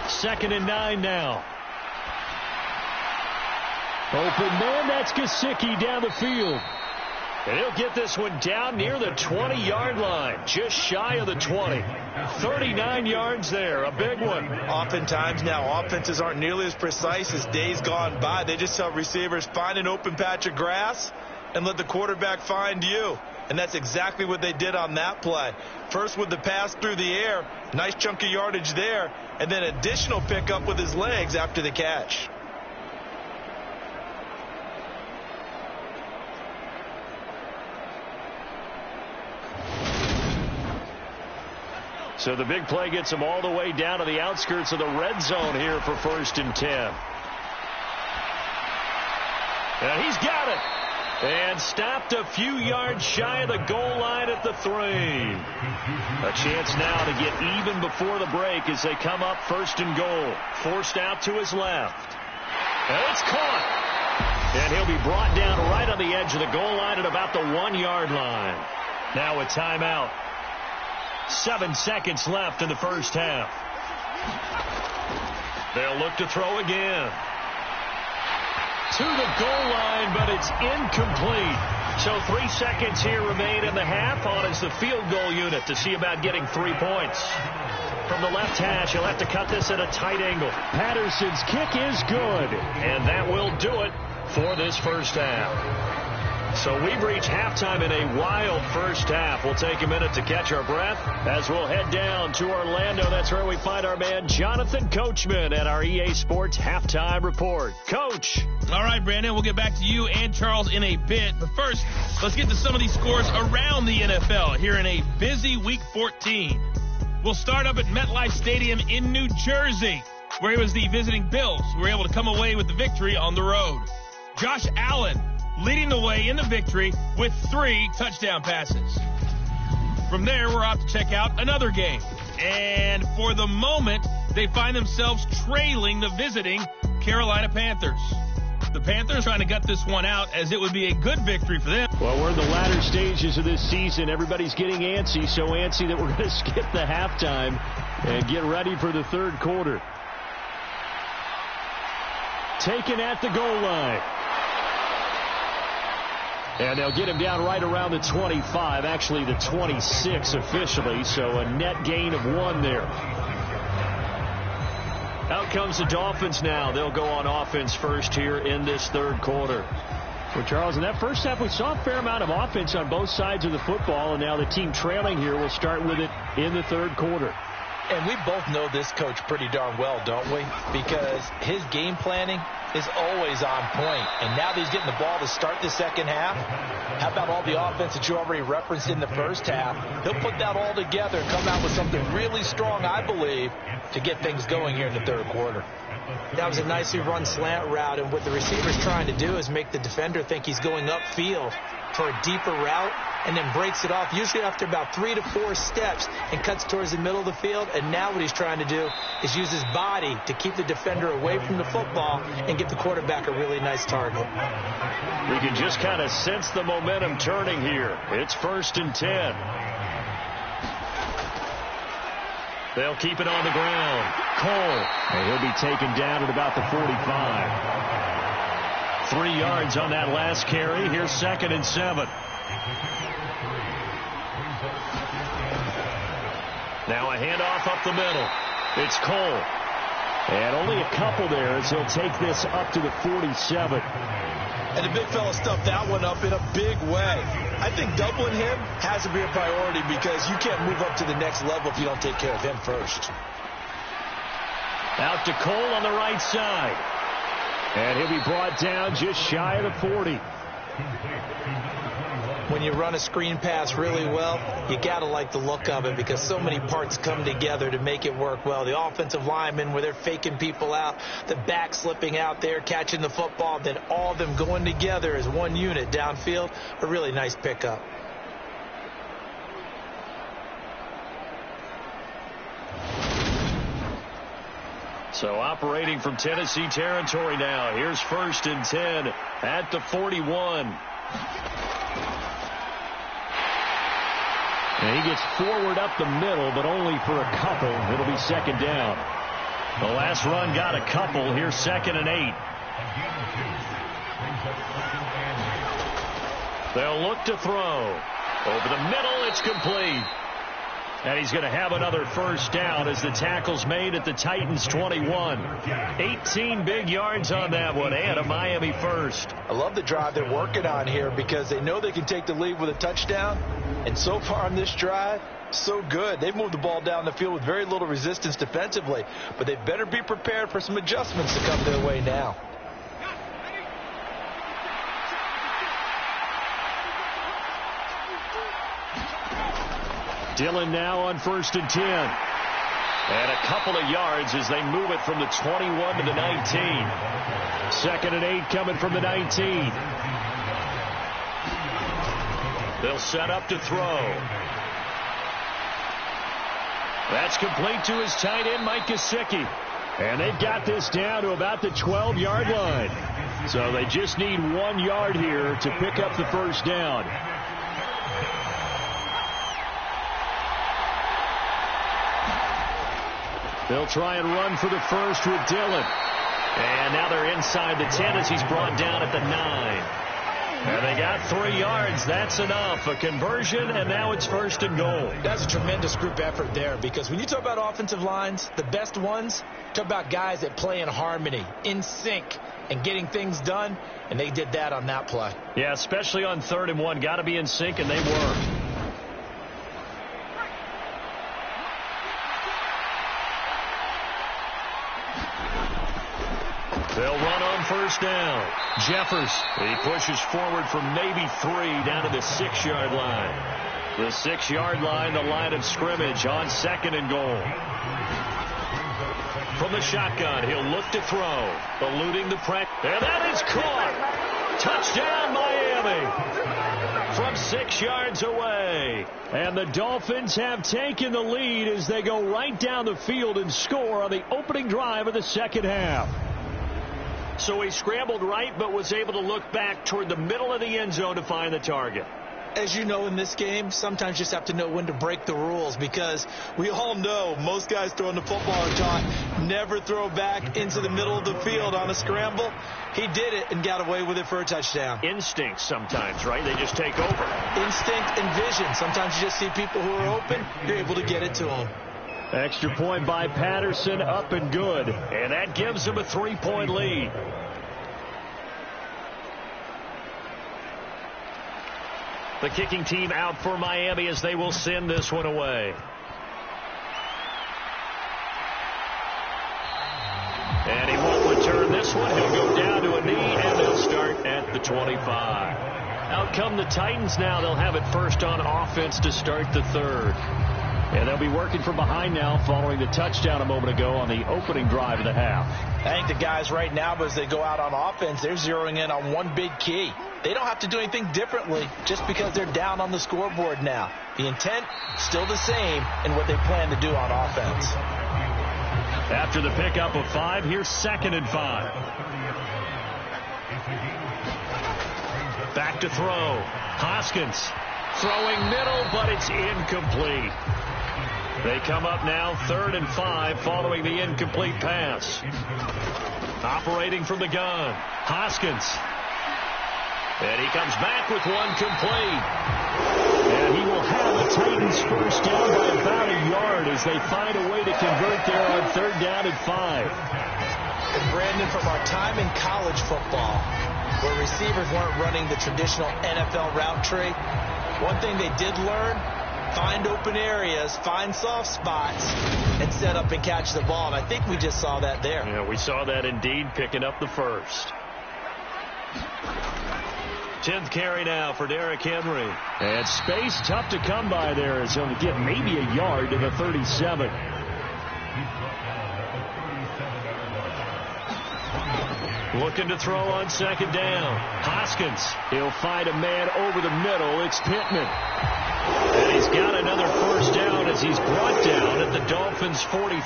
Speaker 2: 2nd and 9 now. Open man, that's Gesicki down the field. And he'll get this one down near the 20-yard line, just shy of the 20. 39 yards there, a big one.
Speaker 3: Oftentimes now, offenses aren't nearly as precise as days gone by. They just tell receivers, find an open patch of grass and let the quarterback find you. And that's exactly what they did on that play. First with the pass through the air, nice chunk of yardage there, and then additional pickup with his legs after the catch.
Speaker 2: So the big play gets him all the way down to the outskirts of the red zone here for 1st and 10. And he's got it. And stopped a few yards shy of the goal line at the 3. A chance now to get even before the break as they come up 1st and goal. Forced out to his left. And it's caught. And he'll be brought down right on the edge of the goal line at about the 1-yard line. Now a timeout. 7 seconds left in the first half. They'll look to throw again. To the goal line, but it's incomplete. So 3 seconds here remain in the half. On is the field goal unit to see about getting 3 points. From the left hash, he'll have to cut this at a tight angle. Patterson's kick is good. And that will do it for this first half. So we've reached halftime in a wild first half. We'll take a minute to catch our breath as we'll head down to Orlando. That's where we find our man Jonathan Coachman at our EA Sports Halftime Report. Coach.
Speaker 5: All right, Brandon, we'll get back to you and Charles in a bit. But first, let's get to some of these scores around the NFL here in a busy Week 14. We'll start up at MetLife Stadium in New Jersey, where it was the visiting Bills who were able to come away with the victory on the road. Josh Allen leading the way in the victory with 3 touchdown passes. From there, we're off to check out another game. And for the moment, they find themselves trailing the visiting Carolina Panthers. The Panthers trying to gut this one out as it would be a good victory for them.
Speaker 2: Well, we're in the latter stages of this season. Everybody's getting antsy, so antsy that we're going to skip the halftime and get ready for the third quarter. Taken at the goal line. And they'll get him down right around the 25, actually the 26 officially, so a net gain of 1 there. Out comes the Dolphins now. They'll go on offense first here in this third quarter. Well, Charles, in that first half, we saw a fair amount of offense on both sides of the football, and now the team trailing here will start with it in the third quarter.
Speaker 3: And we both know this coach pretty darn well, don't we? Because his game planning is always on point. And now that he's getting the ball to start the second half, how about all the offense that you already referenced in the first half? He'll put that all together and come out with something really strong, I believe, to get things going here in the third quarter. That was a nicely run slant route, and what the receiver's trying to do is make the defender think he's going upfield for a deeper route, and then breaks it off, usually after about 3 to 4 steps, and cuts towards the middle of the field. And now what he's trying to do is use his body to keep the defender away from the football and get the quarterback a really nice target.
Speaker 2: We can just kind of sense the momentum turning here. It's 1st and 10. They'll keep it on the ground. Cole, and he'll be taken down at about the 45. 3 yards on that last carry. Here's 2nd and 7. Now a handoff up the middle. It's Cole. And only a couple there as he'll take this up to the 47.
Speaker 3: And the big fella stuffed that one up in a big way. I think doubling him has to be a priority because you can't move up to the next level if you don't take care of him first.
Speaker 2: Out to Cole on the right side. And he'll be brought down just shy of the 40.
Speaker 3: When you run a screen pass really well, you got to like the look of it because so many parts come together to make it work well. The offensive linemen, where they're faking people out, the back slipping out there, catching the football, then all of them going together as one unit downfield, a really nice pickup.
Speaker 2: So operating from Tennessee territory now. Here's 1st and 10 at the 41.
Speaker 4: And he gets forward up the middle, but only for a couple. It'll be 2nd down.
Speaker 2: The last run got a couple. Here's 2nd and 8. They'll look to throw. Over the middle, it's complete. And he's going to have another 1st down as the tackle's made at the Titans' 21. 18 big yards on that one, and a Miami 1st.
Speaker 3: I love the drive they're working on here because they know they can take the lead with a touchdown. And so far on this drive, so good. They've moved the ball down the field with very little resistance defensively. But they better be prepared for some adjustments to come their way now.
Speaker 4: Dillon now on 1st and 10.
Speaker 2: And a couple of yards as they move it from the 21 to the 19.
Speaker 4: 2nd and 8 coming from the 19.
Speaker 2: They'll set up to throw. That's complete to his tight end, Mike Gesicki.
Speaker 4: And they've got this down to about the 12-yard line. So they just need 1 yard here to pick up the 1st down. They'll try and run for the 1st with Dillon.
Speaker 2: And now they're inside the 10 as he's brought down at the 9. And they got 3 yards. That's enough. A conversion, and now it's 1st and goal.
Speaker 3: That's a tremendous group effort there because when you talk about offensive lines, the best ones, talk about guys that play in harmony, in sync, and getting things done, and they did that on that play.
Speaker 2: Yeah, especially on 3rd and 1. Got to be in sync, and they were. They'll run on 1st down. Jeffers, he pushes forward from maybe 3 down to the 6-yard line. The 6-yard line, the line of scrimmage on 2nd and goal. From the shotgun, he'll look to throw. Eluding the pressure. And that is caught. Touchdown, Miami. From 6 yards away.
Speaker 4: And the Dolphins have taken the lead as they go right down the field and score on the opening drive of the 2nd half.
Speaker 2: So he scrambled right, but was able to look back toward the middle of the end zone to find the target.
Speaker 3: As you know, in this game, sometimes you just have to know when to break the rules because we all know most guys throwing the football are taught never throw back into the middle of the field on a scramble. He did it and got away with it for a touchdown.
Speaker 2: Instinct sometimes, right? They just take over.
Speaker 3: Instinct and vision. Sometimes you just see people who are open, you're able to get it to them.
Speaker 4: Extra point by Patterson, up and good.
Speaker 2: And that gives them a 3-point lead. The kicking team out for Miami as they will send this one away. And he won't return this one. He'll go down to a knee, and they'll start at the 25. Out come the Titans now. They'll have it 1st on offense to start the 3rd.
Speaker 4: And they'll be working from behind now following the touchdown a moment ago on the opening drive of the half.
Speaker 3: I think the guys right now, as they go out on offense, they're zeroing in on one big key. They don't have to do anything differently just because they're down on the scoreboard now. The intent, still the same in what they plan to do on offense.
Speaker 2: After the pickup of 5, here's 2nd and 5. Back to throw. Hoskins throwing middle, but it's incomplete. They come up now 3rd and 5 following the incomplete pass. Operating from the gun, Hoskins. And he comes back with one complete.
Speaker 4: And he will have the Titans 1st down by about a yard as they find a way to convert there on 3rd down and 5.
Speaker 3: And Brandon, from our time in college football, where receivers weren't running the traditional NFL route tree, one thing they did learn, find open areas, find soft spots, and set up and catch the ball. And I think we just saw that there.
Speaker 2: Yeah, we saw that indeed, picking up the 1st. 10th carry now for Derrick Henry.
Speaker 4: And space tough to come by there as he'll get maybe a yard to the 37.
Speaker 2: Looking to throw on 2nd down. Hoskins.
Speaker 4: He'll find a man over the middle. It's Pittman.
Speaker 2: And he's got another 1st down as he's brought down at the Dolphins' 43.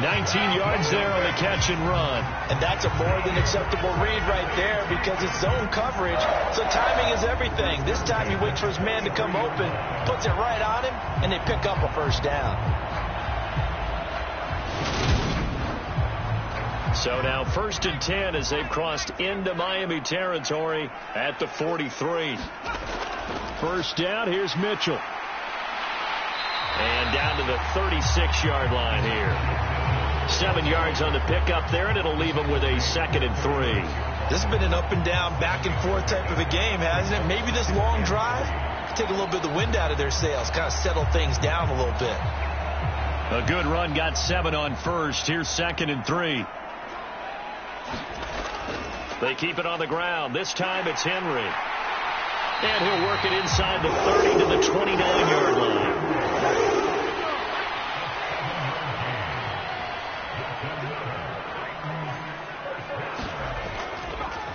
Speaker 2: 19 yards there on the catch and run.
Speaker 3: And that's a more than acceptable read right there because it's zone coverage, so timing is everything. This time he waits for his man to come open, puts it right on him, and they pick up a first down.
Speaker 2: So now 1st and 10 as they've crossed into Miami territory at the 43.
Speaker 4: First down, here's Mitchell.
Speaker 2: And down to the 36-yard line here. 7 yards on the pickup there, and it'll leave them with a 2nd and 3.
Speaker 3: This has been an up and down, back and forth type of a game, hasn't it? Maybe this long drive take a little bit of the wind out of their sails, kind of settle things down a little bit.
Speaker 2: A good run, got 7 on first. Here's 2nd and 3. They keep it on the ground. This time it's Henry. And he'll work it inside the 30 to the 29-yard line.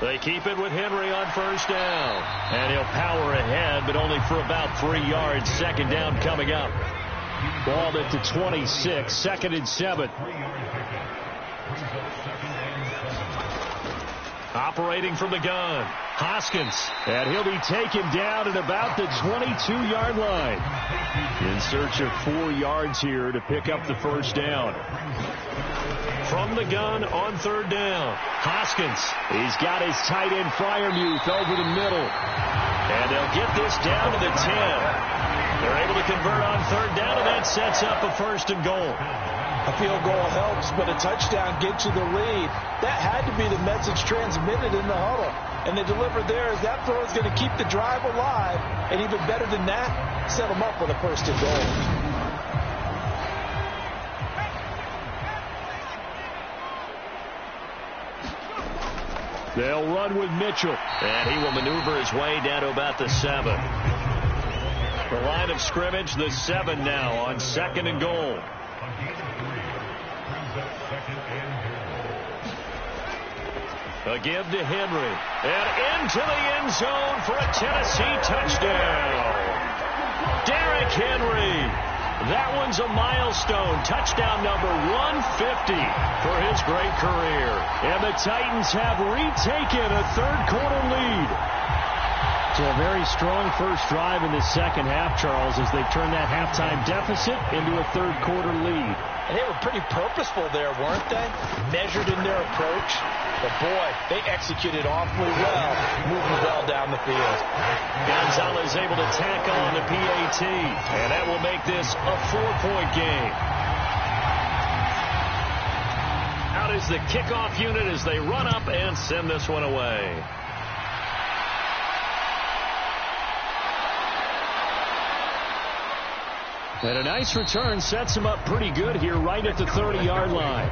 Speaker 2: They keep it with Henry on first down. And he'll power ahead, but only for about 3 yards. 2nd down coming up.
Speaker 4: Ball at the 26, 2nd and 7.
Speaker 2: Operating from the gun, Hoskins.
Speaker 4: And he'll be taken down at about the 22-yard line. In search of 4 yards here to pick up the first down.
Speaker 2: From the gun on 3rd down, Hoskins.
Speaker 4: He's got his tight end Freiermuth over the middle.
Speaker 2: And they'll get this down to the 10. They're able to convert on 3rd down, and that sets up a 1st and goal.
Speaker 3: A field goal helps, but a touchdown gets you the lead. That had to be the message transmitted in the huddle. And they delivered there as that throw is going to keep the drive alive. And even better than that, set them up with a 1st and goal.
Speaker 4: They'll run with Mitchell.
Speaker 2: And he will maneuver his way down to about the 7. The line of scrimmage, the 7 now on 2nd and goal. A give to Henry. And into the end zone for a Tennessee touchdown. Derrick Henry. That one's a milestone. Touchdown number 150 for his great career.
Speaker 4: And the Titans have retaken a 3rd quarter lead. So a very strong first drive in the second half, Charles, as they turn that halftime deficit into a 3rd quarter lead.
Speaker 3: And they were pretty purposeful there, weren't they? Measured in their approach. But, boy, they executed awfully well, moving well down the field.
Speaker 2: Gonzalez able to tackle on the PAT. And that will make this a 4-point game. Out is the kickoff unit as they run up and send this one away.
Speaker 4: And a nice return sets him up pretty good here right at the 30-yard line.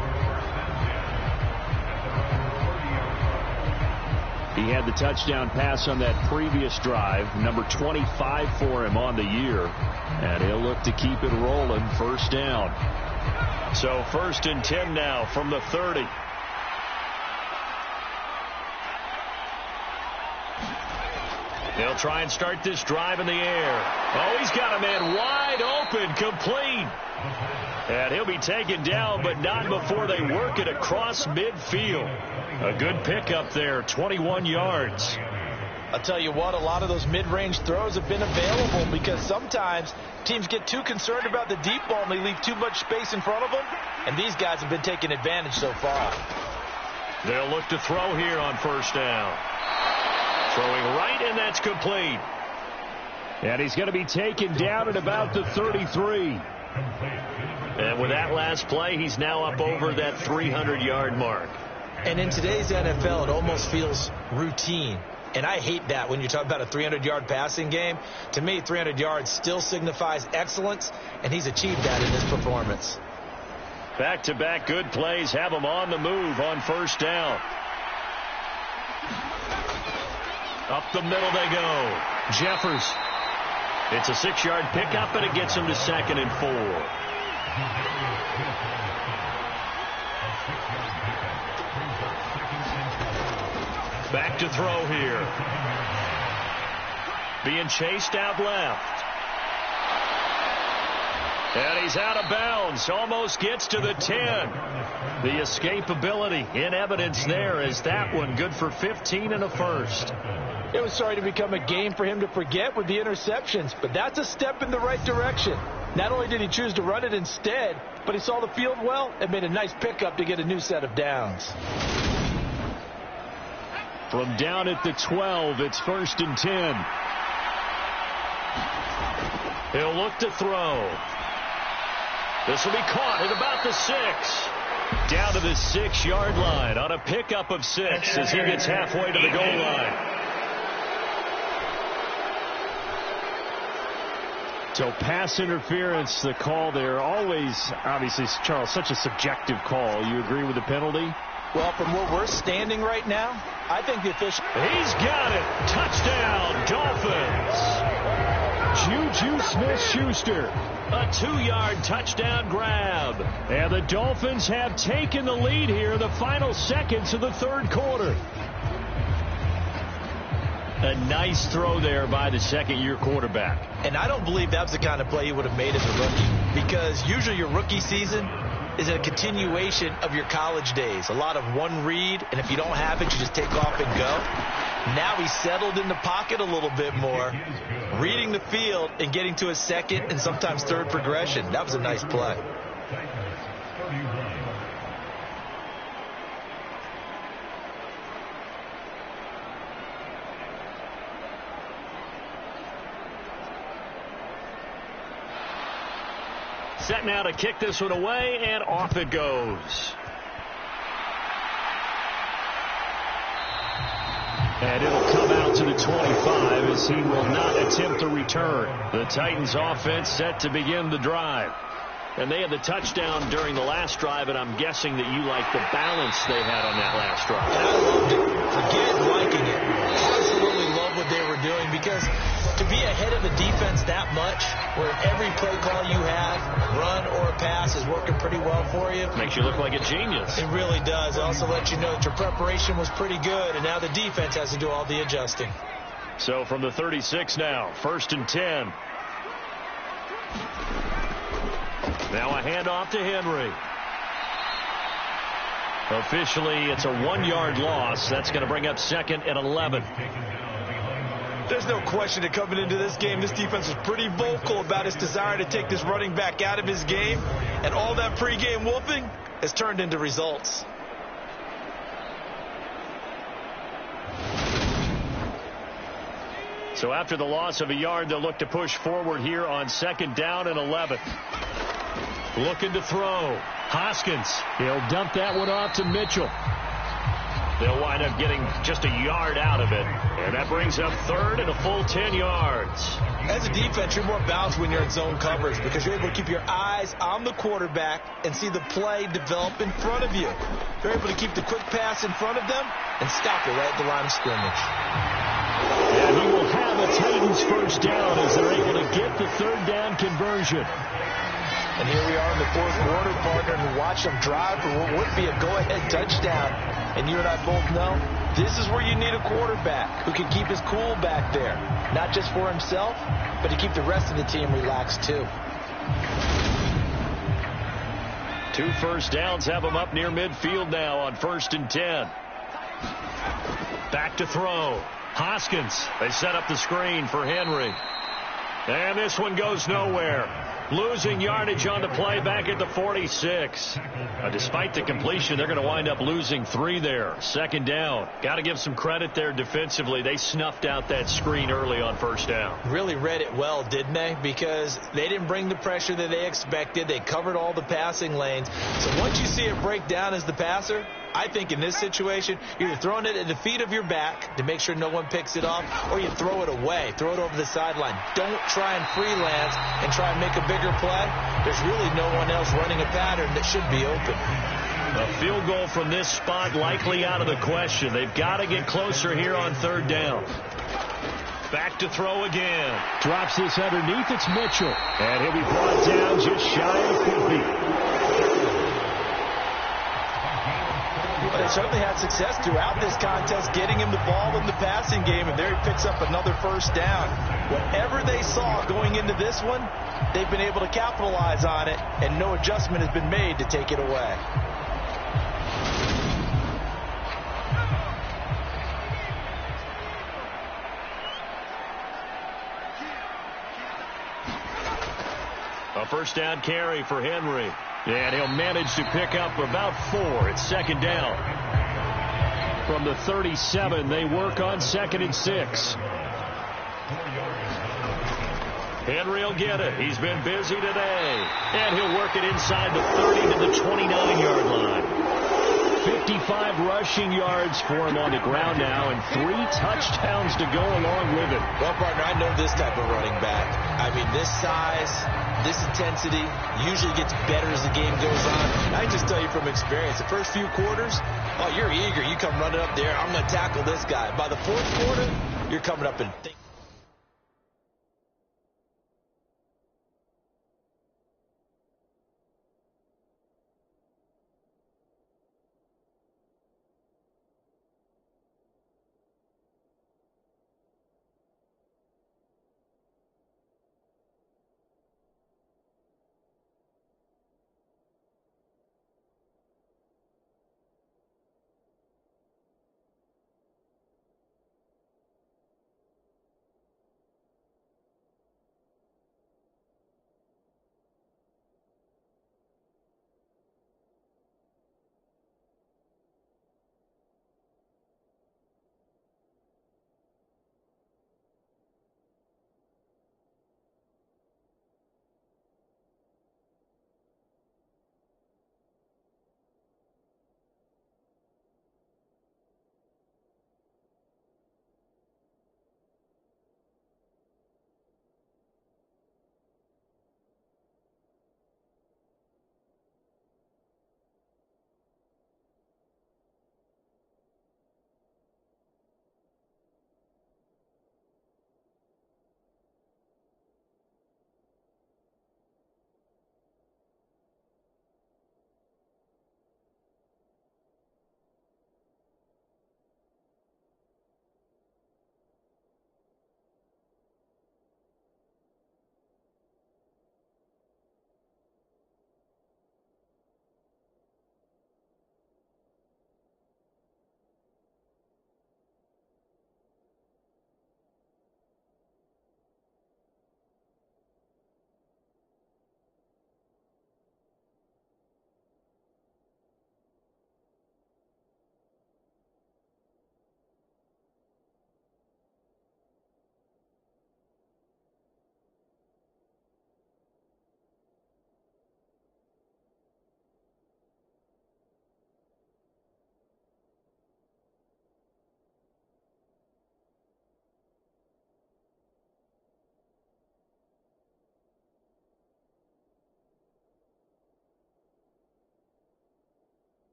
Speaker 4: He had the touchdown pass on that previous drive, number 25 for him on the year. And he'll look to keep it rolling, 1st down.
Speaker 2: So 1st and 10 now from the 30. They'll try and start this drive in the air. Oh, he's got a man wide open, complete. And he'll be taken down, but not before they work it across midfield. A good pickup there, 21 yards.
Speaker 3: I'll tell you what, a lot of those mid-range throws have been available because sometimes teams get too concerned about the deep ball and they leave too much space in front of them. And these guys have been taking advantage so far.
Speaker 2: They'll look to throw here on 1st down. Throwing right, and that's complete.
Speaker 4: And he's going to be taken down at about the 33.
Speaker 2: And with that last play, he's now up over that 300-yard mark.
Speaker 3: And in today's NFL, it almost feels routine. And I hate that when you talk about a 300-yard passing game. To me, 300 yards still signifies excellence, and he's achieved that in this performance.
Speaker 2: Back-to-back good plays have him on the move on 1st down. Up the middle they go. Jeffers. It's a 6-yard pickup, and it gets him to 2nd and 4. Back to throw here. Being chased out left. And he's out of bounds. Almost gets to the 10. The escapability in evidence there as that one good for 15 and a first.
Speaker 3: It was starting to become a game for him to forget with the interceptions, but that's a step in the right direction. Not only did he choose to run it instead, but he saw the field well and made a nice pickup to get a new set of downs.
Speaker 4: From down at the 12, it's 1st and 10.
Speaker 2: He'll look to throw. This will be caught at about the 6. Down to the 6-yard line on a pickup of 6 as he gets halfway to the goal line.
Speaker 4: So pass interference, the call there. Always, obviously, Charles, such a subjective call. You agree with the penalty?
Speaker 3: Well, from where we're standing right now, I think the official...
Speaker 2: He's got it. Touchdown, Dolphins.
Speaker 4: Juju Smith-Schuster.
Speaker 2: A 2-yard touchdown grab.
Speaker 4: And the Dolphins have taken the lead here in the final seconds of the third quarter.
Speaker 2: A nice throw there by the second-year quarterback.
Speaker 3: And I don't believe that's the kind of play he would have made as a rookie, because usually your rookie season is a continuation of your college days. A lot of one read, and if you don't have it, you just take off and go. Now he's settled in the pocket a little bit more, reading the field and getting to his second and sometimes third progression. That was a nice play.
Speaker 2: Set now to kick this one away, and off it goes.
Speaker 4: And it'll come out to the 25 as he will not attempt to return.
Speaker 2: The Titans offense set to begin the drive. And they had the touchdown during the last drive, and I'm guessing that you like the balance they had on that last drive.
Speaker 3: And I loved it. Forget liking it. Absolutely love what they were doing, because to be ahead of the defense that much, where every play call you have, run or pass, is working pretty well for you.
Speaker 2: Makes you look like a genius.
Speaker 3: It really does. It also lets you know that your preparation was pretty good, and now the defense has to do all the adjusting.
Speaker 2: So from the 36 now, 1st and 10. Now a handoff to Henry. Officially, it's a 1-yard loss. That's going to bring up 2nd and 11.
Speaker 3: There's no question that coming into this game, this defense was pretty vocal about its desire to take this running back out of his game. And all that pregame wolfing has turned into results.
Speaker 2: So after the loss of a yard, they'll look to push forward here on 2nd down and 11. Looking to throw. Hoskins.
Speaker 4: He'll dump that one off to Mitchell.
Speaker 2: They'll wind up getting just a yard out of it. And that brings up 3rd and a full 10 yards.
Speaker 3: As a defense, you're more balanced when you're in zone coverage, because you're able to keep your eyes on the quarterback and see the play develop in front of you. You're able to keep the quick pass in front of them and stop it right at the line of scrimmage.
Speaker 4: And he will have a Titans first down as they're able to get the 3rd down conversion.
Speaker 3: And here we are in the 4th quarter, partner, and watch them drive for what would be a go-ahead touchdown. And you and I both know this is where you need a quarterback who can keep his cool back there. Not just for himself, but to keep the rest of the team relaxed too.
Speaker 2: 2 first downs have them up near midfield now on 1st and 10. Back to throw. Hoskins. They set up the screen for Henry. And this one goes nowhere. Losing yardage on the play back at the 46. Despite the completion, they're going to wind up losing 3 there. 2nd down. Got to give some credit there defensively. They snuffed out that screen early on 1st down.
Speaker 3: Really read it well, didn't they? Because they didn't bring the pressure that they expected. They covered all the passing lanes. So once you see it break down as the passer, I think in this situation, you're either throwing it at the feet of your back to make sure no one picks it off, or you throw it away. Throw it over the sideline. Don't try and freelance and try and make a bigger play. There's really no one else running a pattern that should be open.
Speaker 2: A field goal from this spot likely out of the question. They've got to get closer here on 3rd down. Back to throw again.
Speaker 4: Drops this underneath. It's Mitchell. And he'll be brought down just shy of 50.
Speaker 3: But as certainly had success throughout this contest getting him the ball in the passing game, and there he picks up another first down. Whatever they saw going into this one, they've been able to capitalize on it, and no adjustment has been made to take it away.
Speaker 2: A first down carry for Henry. And he'll manage to pick up about 4. It's second down. From the 37, they work on 2nd and 6. Henry will get it. He's been busy today. And he'll work it inside the 30 to the 29-yard line. 55 rushing yards for him on the ground now, and 3 touchdowns to go along with it.
Speaker 3: Well, partner, I know this type of running back. I mean, this size, this intensity usually gets better as the game goes on. I can just tell you from experience, the first few quarters, oh, you're eager. You come running up there, I'm going to tackle this guy. By the fourth quarter, you're coming up and thinking.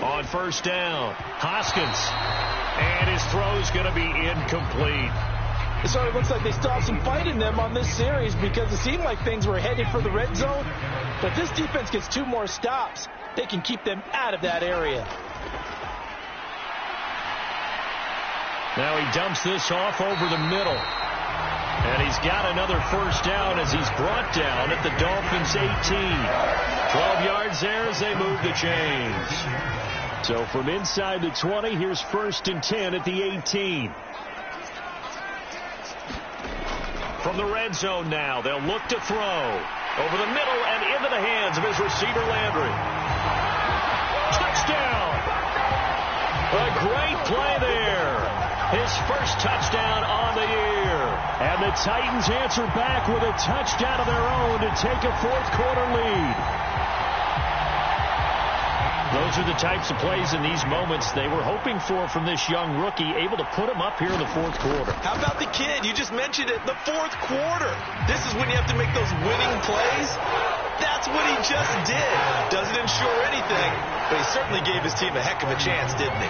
Speaker 2: On first down, Hoskins. And his throw's going to be incomplete.
Speaker 3: So it looks like they still have some fight in them on this series because it seemed like things were headed for the red zone. But this defense gets 2 more stops. They can keep them out of that area.
Speaker 2: Now he dumps this off over the middle. And he's got another first down as he's brought down at the Dolphins' 18. 12 yards there as they move the chains. So from inside the 20, here's 1st and 10 at the 18. From the red zone now, they'll look to throw. Over the middle and into the hands of his receiver, Landry. Touchdown! A great play there. His first touchdown on the year. And the Titans answer back with a touchdown of their own to take a 4th quarter lead. Those are the types of plays in these moments they were hoping for from this young rookie, able to put him up here in the 4th quarter.
Speaker 3: How about the kid? You just mentioned it, the 4th quarter. This is when you have to make those winning plays. That's what he just did. Doesn't ensure anything, but he certainly gave his team a heck of a chance, didn't he?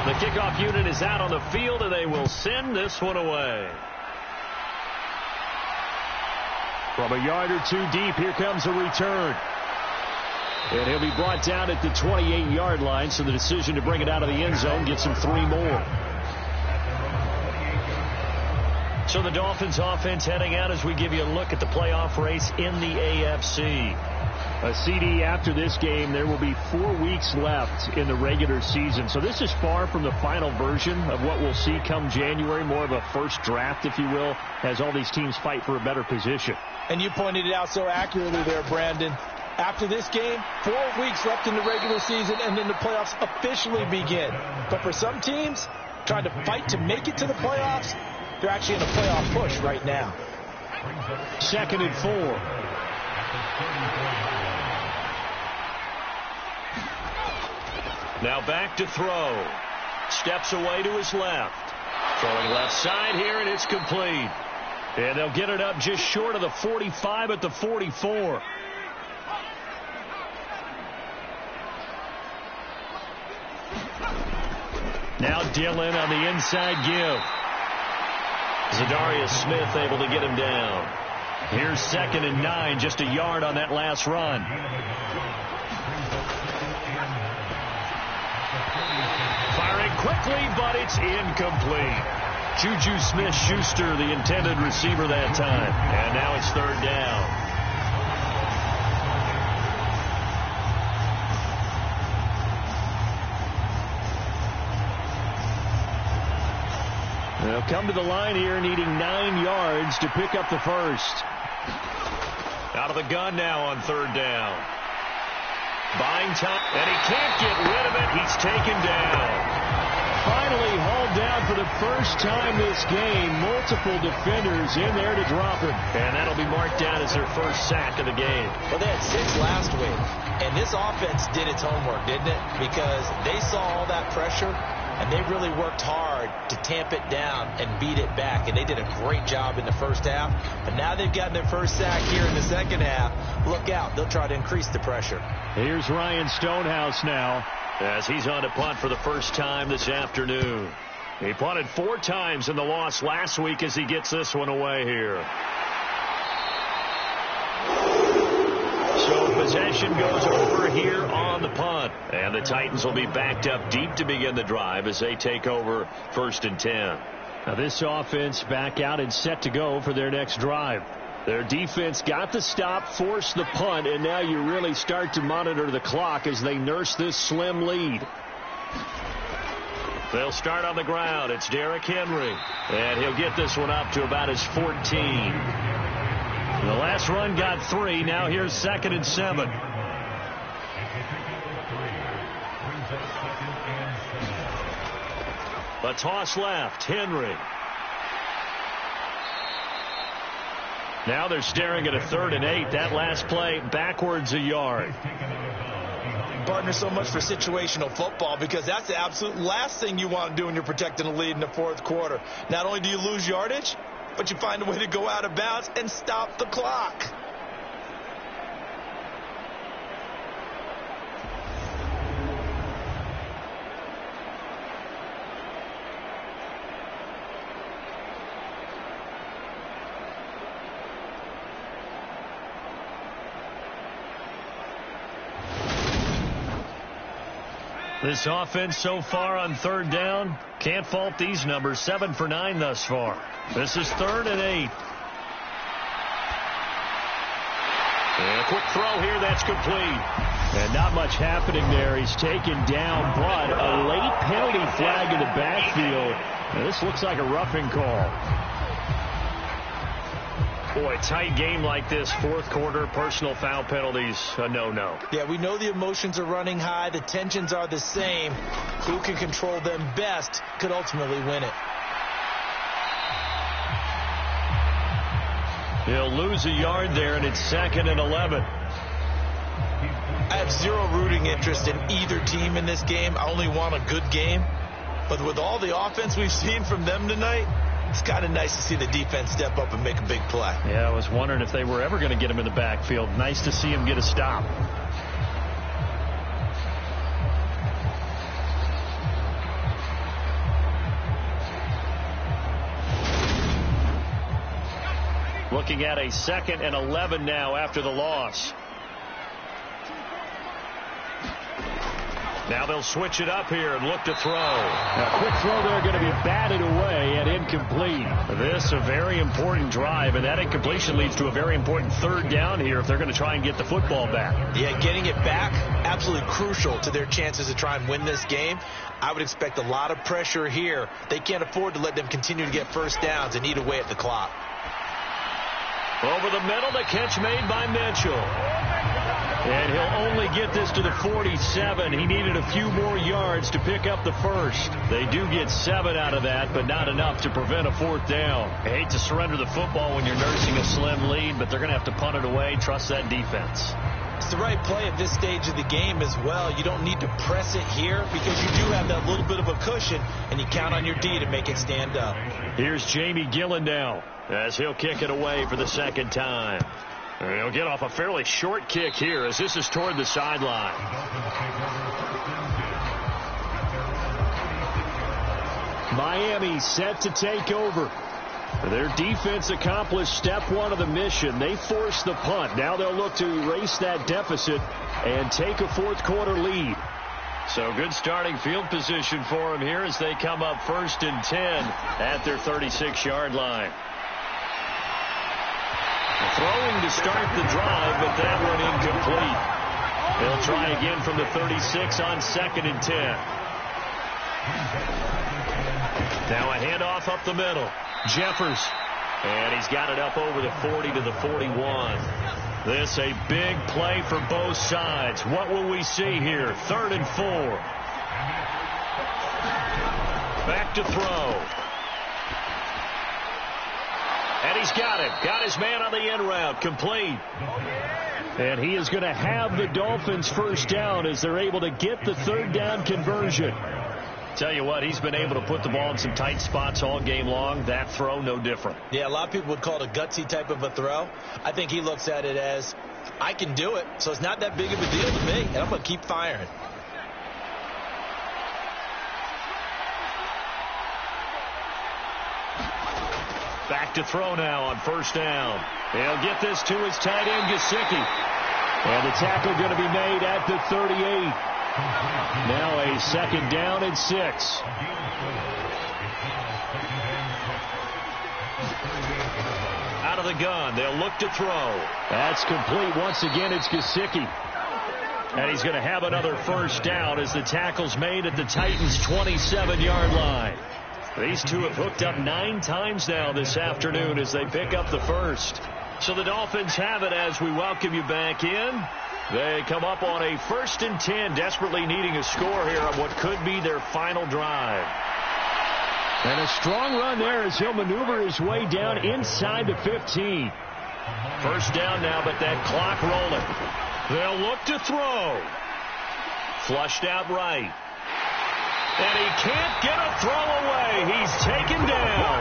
Speaker 2: The kickoff unit is out on the field, and they will send this one away. From a yard or two deep, here comes a return. And he'll be brought down at the 28-yard line, so the decision to bring it out of the end zone gets him 3 more. So the Dolphins offense heading out as we give you a look at the playoff race in the AFC. A CD after this game, there will be 4 weeks left in the regular season. So this is far from the final version of what we'll see come January, more of a first draft, if you will, as all these teams fight for a better position.
Speaker 3: And you pointed it out so accurately there, Brandon. After this game, 4 weeks left in the regular season, and then the playoffs officially begin. But for some teams, trying to fight to make it to the playoffs, they're actually in a playoff push right now.
Speaker 2: 2nd and 4. Now back to throw. Steps away to his left. Throwing left side here, and it's complete. And they'll get it up just short of the 45 at the 44. Now Dillon on the inside give. Zadarius Smith able to get him down. Here's 2nd and 9, just a yard on that last run. Firing quickly, but it's incomplete. Juju Smith-Schuster, the intended receiver that time. And now it's 3rd down. They'll come to the line here needing 9 yards to pick up the first. Out of the gun now on 3rd down. Buying time, and he can't get rid of it. He's taken down. Finally hauled down for the first time this game. Multiple defenders in there to drop him. And that'll be marked down as their first sack of the game.
Speaker 3: Well, they had 6 last week. And this offense did its homework, didn't it? Because they saw all that pressure, and they really worked hard to tamp it down and beat it back. And they did a great job in the first half. But now they've gotten their first sack here in the second half. Look out. They'll try to increase the pressure.
Speaker 2: Here's Ryan Stonehouse now as he's on to punt for the first time this afternoon. He punted 4 times in the loss last week as he gets this one away here. So possession goes over here on the punt. And the Titans will be backed up deep to begin the drive as they take over 1st and 10. Now this offense back out and set to go for their next drive. Their defense got the stop, forced the punt, and now you really start to monitor the clock as they nurse this slim lead. They'll start on the ground. It's Derrick Henry, and he'll get this one up to about his 14. The last run got 3. Now here's 2nd and 7. A toss left. Henry. Now they're staring at a 3rd and 8. That last play backwards a yard.
Speaker 3: Partner, so much for situational football, because that's the absolute last thing you want to do when you're protecting a lead in the 4th quarter. Not only do you lose yardage, but you find a way to go out of bounds and stop the clock.
Speaker 2: This offense so far on 3rd down, can't fault these numbers. 7 for 9 thus far. This is 3rd and 8. And a quick throw here, that's complete. And not much happening there. He's taken down, but a late penalty flag in the backfield. Now, this looks like a roughing call. Boy, tight game like this, 4th quarter, personal foul penalties, a no-no.
Speaker 3: Yeah, we know the emotions are running high. The tensions are the same. Who can control them best could ultimately win it.
Speaker 2: He'll lose a yard there, and it's 2nd and 11.
Speaker 3: I have zero rooting interest in either team in this game. I only want a good game. But with all the offense we've seen from them tonight, it's kind of nice to see the defense step up and make a big play.
Speaker 4: Yeah, I was wondering if they were ever going to get him in the backfield. Nice to see him get a stop. Looking at a 2nd and 11 now after the loss. Now they'll switch it up here and look to throw. A quick throw there going to be batted away and incomplete. This a very important drive, and that incompletion leads to a very important 3rd down here if they're going to try and get the football back.
Speaker 3: Yeah, getting it back, absolutely crucial to their chances to try and win this game. I would expect a lot of pressure here. They can't afford to let them continue to get first downs and eat away at the clock.
Speaker 4: Over the middle, the catch made by Mitchell. And he'll only get this to the 47. He needed a few more yards to pick up the first. They do get 7 out of that, but not enough to prevent a 4th down. I hate to surrender the football when you're nursing a slim lead, but they're going to have to punt it away. Trust that defense.
Speaker 3: It's the right play at this stage of the game as well. You don't need to press it here because you do have that little bit of a cushion, and you count on your D to make it stand up.
Speaker 4: Here's Jamie Gillen now as he'll kick it away for the 2nd time. And he'll get off a fairly short kick here as this is toward the sideline. Miami set to take over. Their defense accomplished step 1 of the mission. They forced the punt. Now they'll look to erase that deficit and take a 4th quarter lead. So good starting field position for them here as they come up 1st and 10 at their 36-yard line. Throwing to start the drive, but that one incomplete. They'll try again from the 36 on 2nd and 10. Now a handoff up the middle. Jeffers. And he's got it up over the 40 to the 41. This a big play for both sides. What will we see here? 3rd and 4. Back to throw. And he's got it. Got his man on the end route. Complete. And he is going to have the Dolphins 1st down as they're able to get the 3rd down conversion. Tell you what, he's been able to put the ball in some tight spots all game long. That throw, no different.
Speaker 3: Yeah, a lot of people would call it a gutsy type of a throw. I think he looks at it as, I can do it, so it's not that big of a deal to me, and I'm going to keep firing.
Speaker 4: Back to throw now on 1st down. He'll get this to his tight end, Gesicki. And the tackle going to be made at the 38. Now a 2nd down and 6. Out of the gun. They'll look to throw. That's complete. Once again, it's Gesicki. And he's going to have another 1st down as the tackle's made at the Titans' 27-yard line. These two have hooked up 9 times now this afternoon as they pick up the 1st. So the Dolphins have it as we welcome you back in. They come up on a 1st and 10, desperately needing a score here on what could be their final drive. And a strong run there as he'll maneuver his way down inside the 15. 1st down now, but that clock rolling. They'll look to throw. Flushed out right. And he can't get a throw away. He's taken down.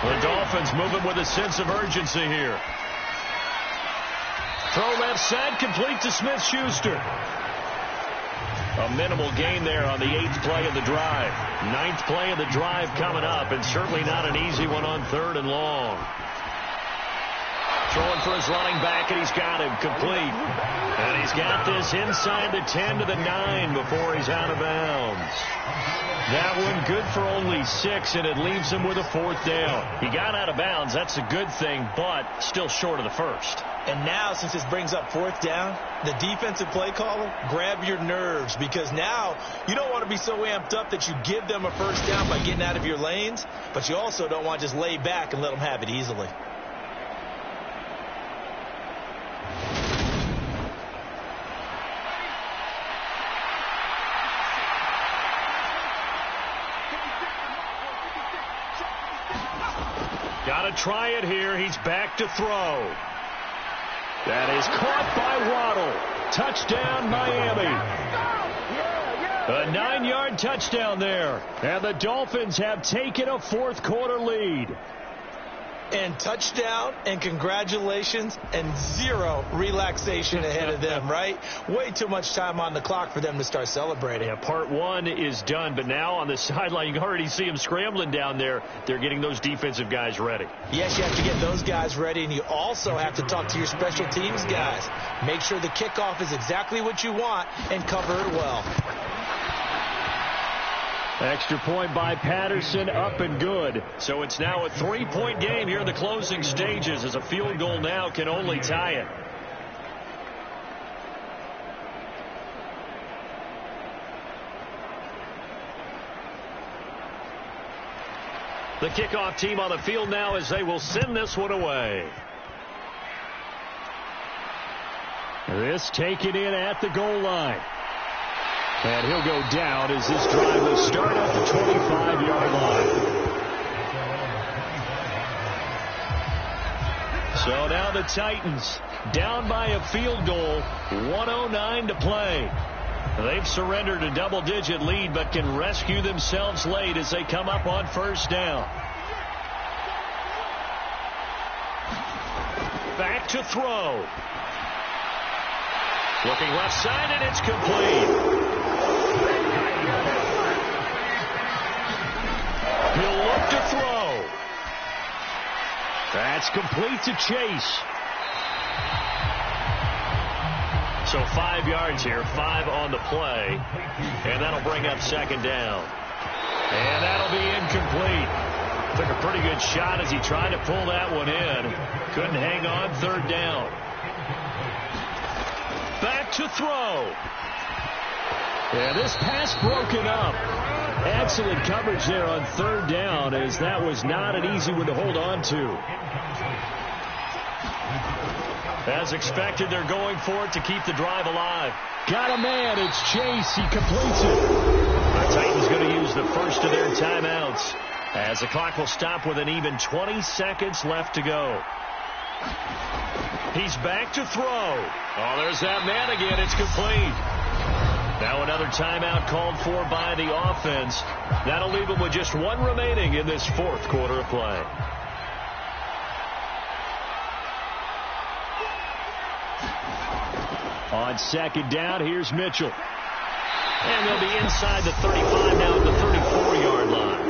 Speaker 4: The Dolphins moving with a sense of urgency here. Throw left side, complete to Smith-Schuster. A minimal gain there on the 8th play of the drive. 9th play of the drive coming up, and certainly not an easy one on 3rd and long. Throwing for his running back, and he's got him complete. And he's got this inside the 10 to the 9 before he's out of bounds. That one good for only 6, and it leaves him with a 4th down. He got out of bounds. That's a good thing, but still short of the 1st.
Speaker 3: And now, since this brings up 4th down, the defensive play caller, grab your nerves, because now you don't want to be so amped up that you give them a 1st down by getting out of your lanes, but you also don't want to just lay back and let them have it easily. Got to try it here. He's back to throw.
Speaker 4: That is caught by Waddle. Touchdown, Miami. A 9-yard touchdown there. And the Dolphins have taken a fourth-quarter lead.
Speaker 3: And touchdown, and congratulations, and zero relaxation ahead of them, right? Way too much time on the clock for them to start celebrating.
Speaker 4: Yeah, part one is done, but now on the sideline, you can already see them scrambling down there. They're getting those defensive guys ready.
Speaker 3: Yes, you have to get those guys ready, and you also have to talk to your special teams guys. Make sure the kickoff is exactly what you want and cover it well.
Speaker 4: Extra point by Patterson, up and good. So it's now a 3-point game here in the closing stages, as a field goal now can only tie it. The kickoff team on the field now as they will send this one away. This taken in at the goal line. And he'll go down as this drive will start at the 25-yard line. So now the Titans down by a field goal, 1:09 to play. They've surrendered a double-digit lead but can rescue themselves late as they come up on first down. Back to throw. Looking left side, and it's complete. He'll look to throw. That's complete to Chase. So 5 yards here, 5 on the play. And that'll bring up second down. And that'll be incomplete. Took a pretty good shot as he tried to pull that one in. Couldn't hang on, third down. Back to throw. And this pass broken up. Excellent coverage there on third down, as that was not an easy one to hold on to. As expected, they're going for it to keep the drive alive. Got a man. It's Chase. He completes it. The Titans going to use the first of their timeouts, as the clock will stop with an even 20 seconds left to go. He's back to throw. Oh, there's that man again. It's complete. Now another timeout called for by the offense. That'll leave them with just one remaining in this fourth quarter of play. On second down, here's Mitchell. And they'll be inside the 35 now at the 34-yard line.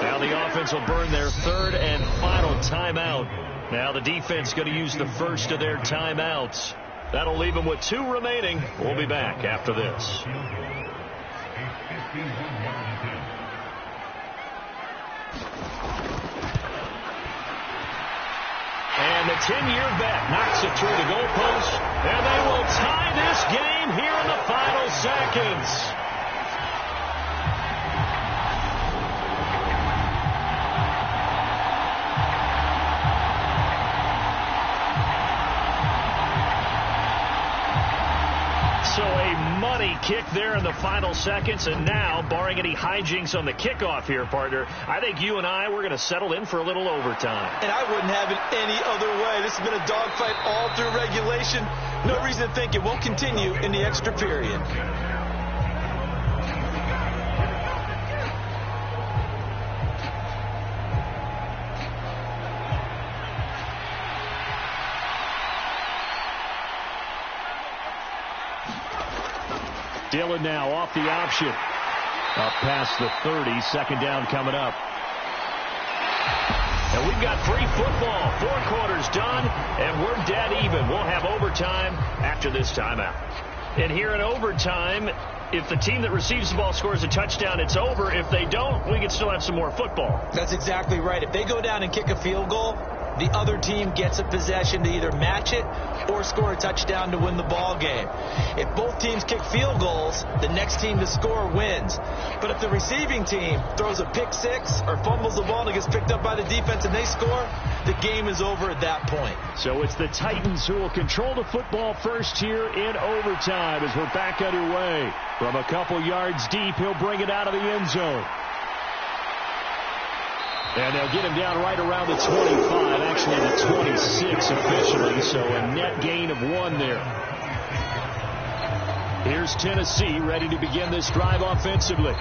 Speaker 4: Now the offense will burn their third and final timeout. Now the defense going to use the first of their timeouts. That'll leave them with 2 remaining. We'll be back after this. And the 10-year vet knocks it through the goalpost. And they will tie this game here in the final seconds. So a money kick there in the final seconds, and now, barring any hijinks on the kickoff here, partner, I think you and we're going to settle in for a little overtime.
Speaker 3: And I wouldn't have it any other way. This has been a dogfight all through regulation. No reason to think it won't continue in the extra period.
Speaker 4: Dillon now off the option. Up past the 30. Second down coming up. And we've got free football. 4 quarters done, and we're dead even. We'll have overtime after this timeout. And here in overtime, if the team that receives the ball scores a touchdown, it's over. If they don't, we can still have some more football.
Speaker 3: That's exactly right. If they go down and kick a field goal, the other team gets a possession to either match it or score a touchdown to win the ball game. If both teams kick field goals, the next team to score wins. But if the receiving team throws a pick six or fumbles the ball and it gets picked up by the defense and they score, the game is over at that point.
Speaker 4: So it's the Titans who will control the football first here in overtime as we're back underway. From a couple yards deep, he'll bring it out of the end zone. And they'll get him down right around the 25, actually the 26 officially, so a net gain of 1 there. Here's Tennessee ready to begin this drive offensively.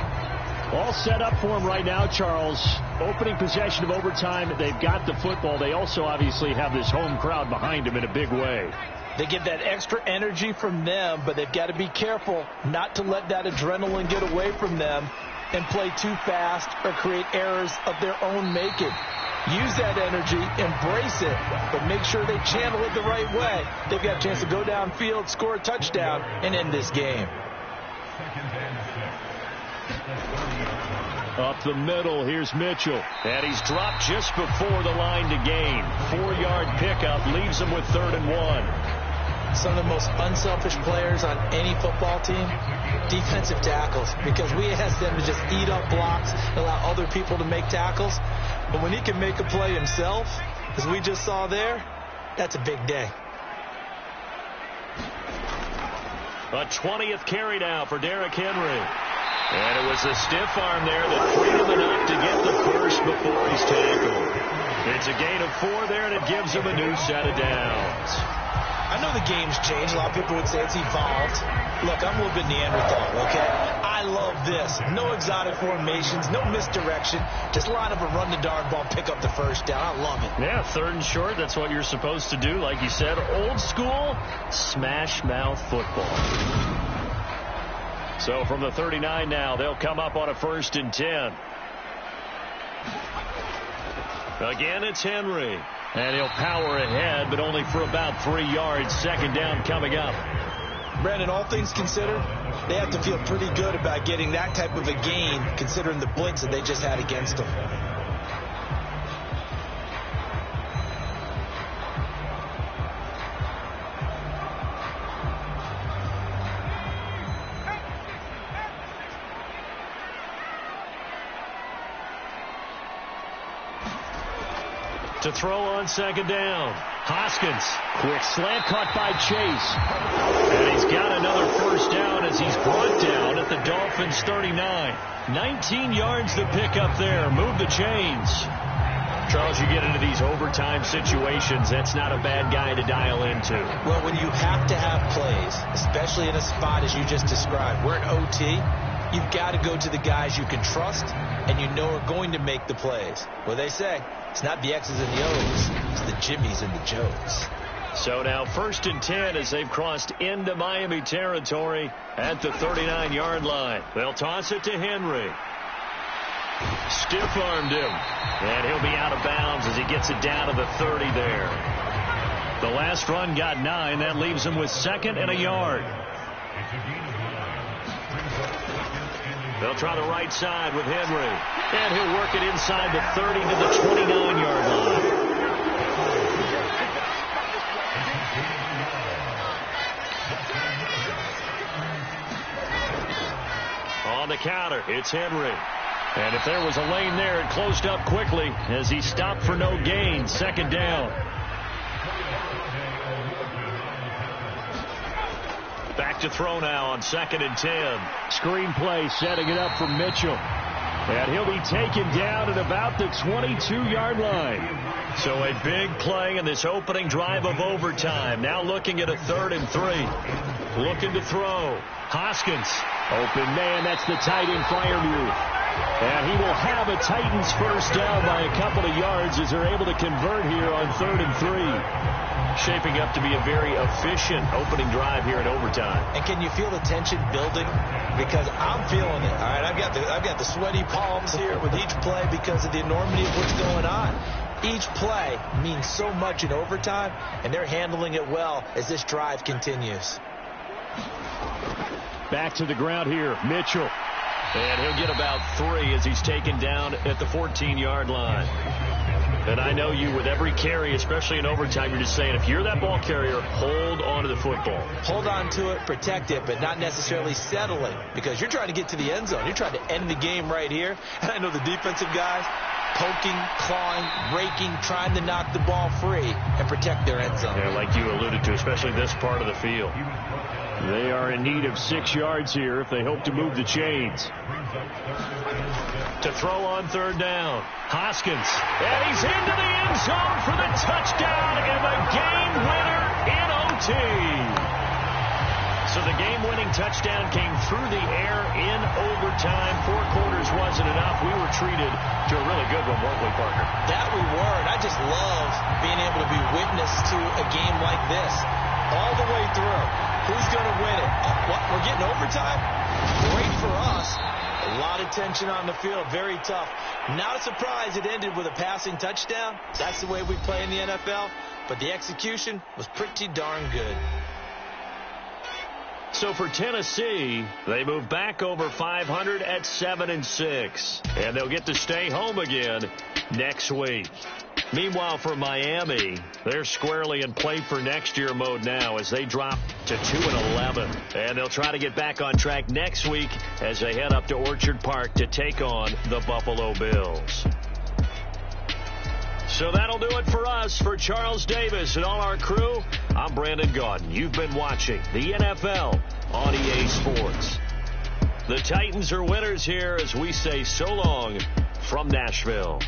Speaker 4: All set up for him right now, Charles. Opening possession of overtime. They've got the football. They also obviously have this home crowd behind them in a big way.
Speaker 3: They get that extra energy from them, but they've got to be careful not to let that adrenaline get away from them and play too fast or create errors of their own making. Use that energy, embrace it, but make sure they channel it the right way. They've got a chance to go downfield, score a touchdown, and end this game.
Speaker 4: Up the middle, here's Mitchell. And he's dropped just before the line to gain. 4-yard pickup leaves him with 3rd and 1.
Speaker 3: Some of the most unselfish players on any football team, defensive tackles, because we ask them to just eat up blocks, allow other people to make tackles. But when he can make a play himself, as we just saw there, that's a big day.
Speaker 2: A 20th carry now for Derrick Henry. And it was a stiff arm there that freed him enough to get the first before he's tackled. It's a gain of 4 there, and it gives him a new set of downs.
Speaker 3: I know the game's changed. A lot of people would say it's evolved. Look, I'm a little bit Neanderthal, okay? I love this. No exotic formations, no misdirection. Just line up and run the darn ball, pick up the first down. I love it.
Speaker 2: Yeah, 3rd and short, that's what you're supposed to do. Like you said, old school, smash mouth football. So from the 39 now, they'll come up on a 1st and 10. Again, it's Henry. And he'll power ahead, but only for about 3 yards. 2nd down coming up.
Speaker 3: Brandon, all things considered, they have to feel pretty good about getting that type of a gain, considering the blitz that they just had against them.
Speaker 2: To throw on 2nd down. Hoskins.
Speaker 4: Quick slant caught by Chase.
Speaker 2: And he's got another 1st down as he's brought down at the Dolphins 39. 19 yards to pick up there. Move the chains. Charles, you get into these overtime situations, that's not a bad guy to dial into.
Speaker 3: Well, when you have to have plays, especially in a spot as you just described, we're in OT, you've got to go to the guys you can trust and you know are going to make the plays. Well, they say it's not the X's and the O's, it's the Jimmies and the Joes.
Speaker 2: So now 1st and 10 as they've crossed into Miami territory at the 39-yard line. They'll toss it to Henry. Stiff-armed him. And he'll be out of bounds as he gets it down to the 30 there. The last run got 9. That leaves him with 2nd and a yard. They'll try the right side with Henry. And he'll work it inside the 30 to the 29-yard line. On the counter, it's Henry. And if there was a lane there, it closed up quickly as he stopped for no gain. 2nd down. Back to throw now on 2nd and 10.
Speaker 4: Screen play setting it up for Mitchell. And he'll be taken down at about the 22-yard line.
Speaker 2: So a big play in this opening drive of overtime. Now looking at a 3rd and 3. Looking to throw. Hoskins.
Speaker 4: Open man, that's the tight end Freiermuth. And he will have a Titans 1st down by a couple of yards as they're able to convert here on 3rd and 3.
Speaker 2: Shaping up to be a very efficient opening drive here in overtime.
Speaker 3: And can you feel the tension building? Because I'm feeling it. All right, I've got the sweaty palms here with each play because of the enormity of what's going on. Each play means so much in overtime, and they're handling it well as this drive continues.
Speaker 4: Back to the ground here, Mitchell.
Speaker 2: And he'll get about 3 as he's taken down at the 14-yard line. And I know you, with every carry, especially in overtime, you're just saying, if you're that ball carrier, hold on to the football.
Speaker 3: Hold on to it, protect it, but not necessarily settling, because you're trying to get to the end zone. You're trying to end the game right here. And I know the defensive guys poking, clawing, raking, trying to knock the ball free and protect their end zone.
Speaker 2: Yeah, like you alluded to, especially this part of the field.
Speaker 4: They are in need of 6 yards here if they hope to move the chains.
Speaker 2: To throw on third down, Hoskins. And he's into the end zone for the touchdown and the game winner in OT. So the game-winning touchdown came through the air in overtime. 4 quarters wasn't enough. We were treated to a really good one, weren't we, Parker?
Speaker 3: That we were. And I just love being able to be witness to a game like this all the way through. Who's going to win it? What, we're getting overtime? Great for us. A lot of tension on the field. Very tough. Not a surprise it ended with a passing touchdown. That's the way we play in the NFL. But the execution was pretty darn good.
Speaker 2: So for Tennessee, they move back over 500 at 7-6. And they'll get to stay home again next week. Meanwhile, for Miami, they're squarely in play for next year mode now as they drop to 2-11. And they'll try to get back on track next week as they head up to Orchard Park to take on the Buffalo Bills. So that'll do it for us. For Charles Davis and all our crew, I'm Brandon Gaudin. You've been watching the NFL on EA Sports. The Titans are winners here as we say so long from Nashville.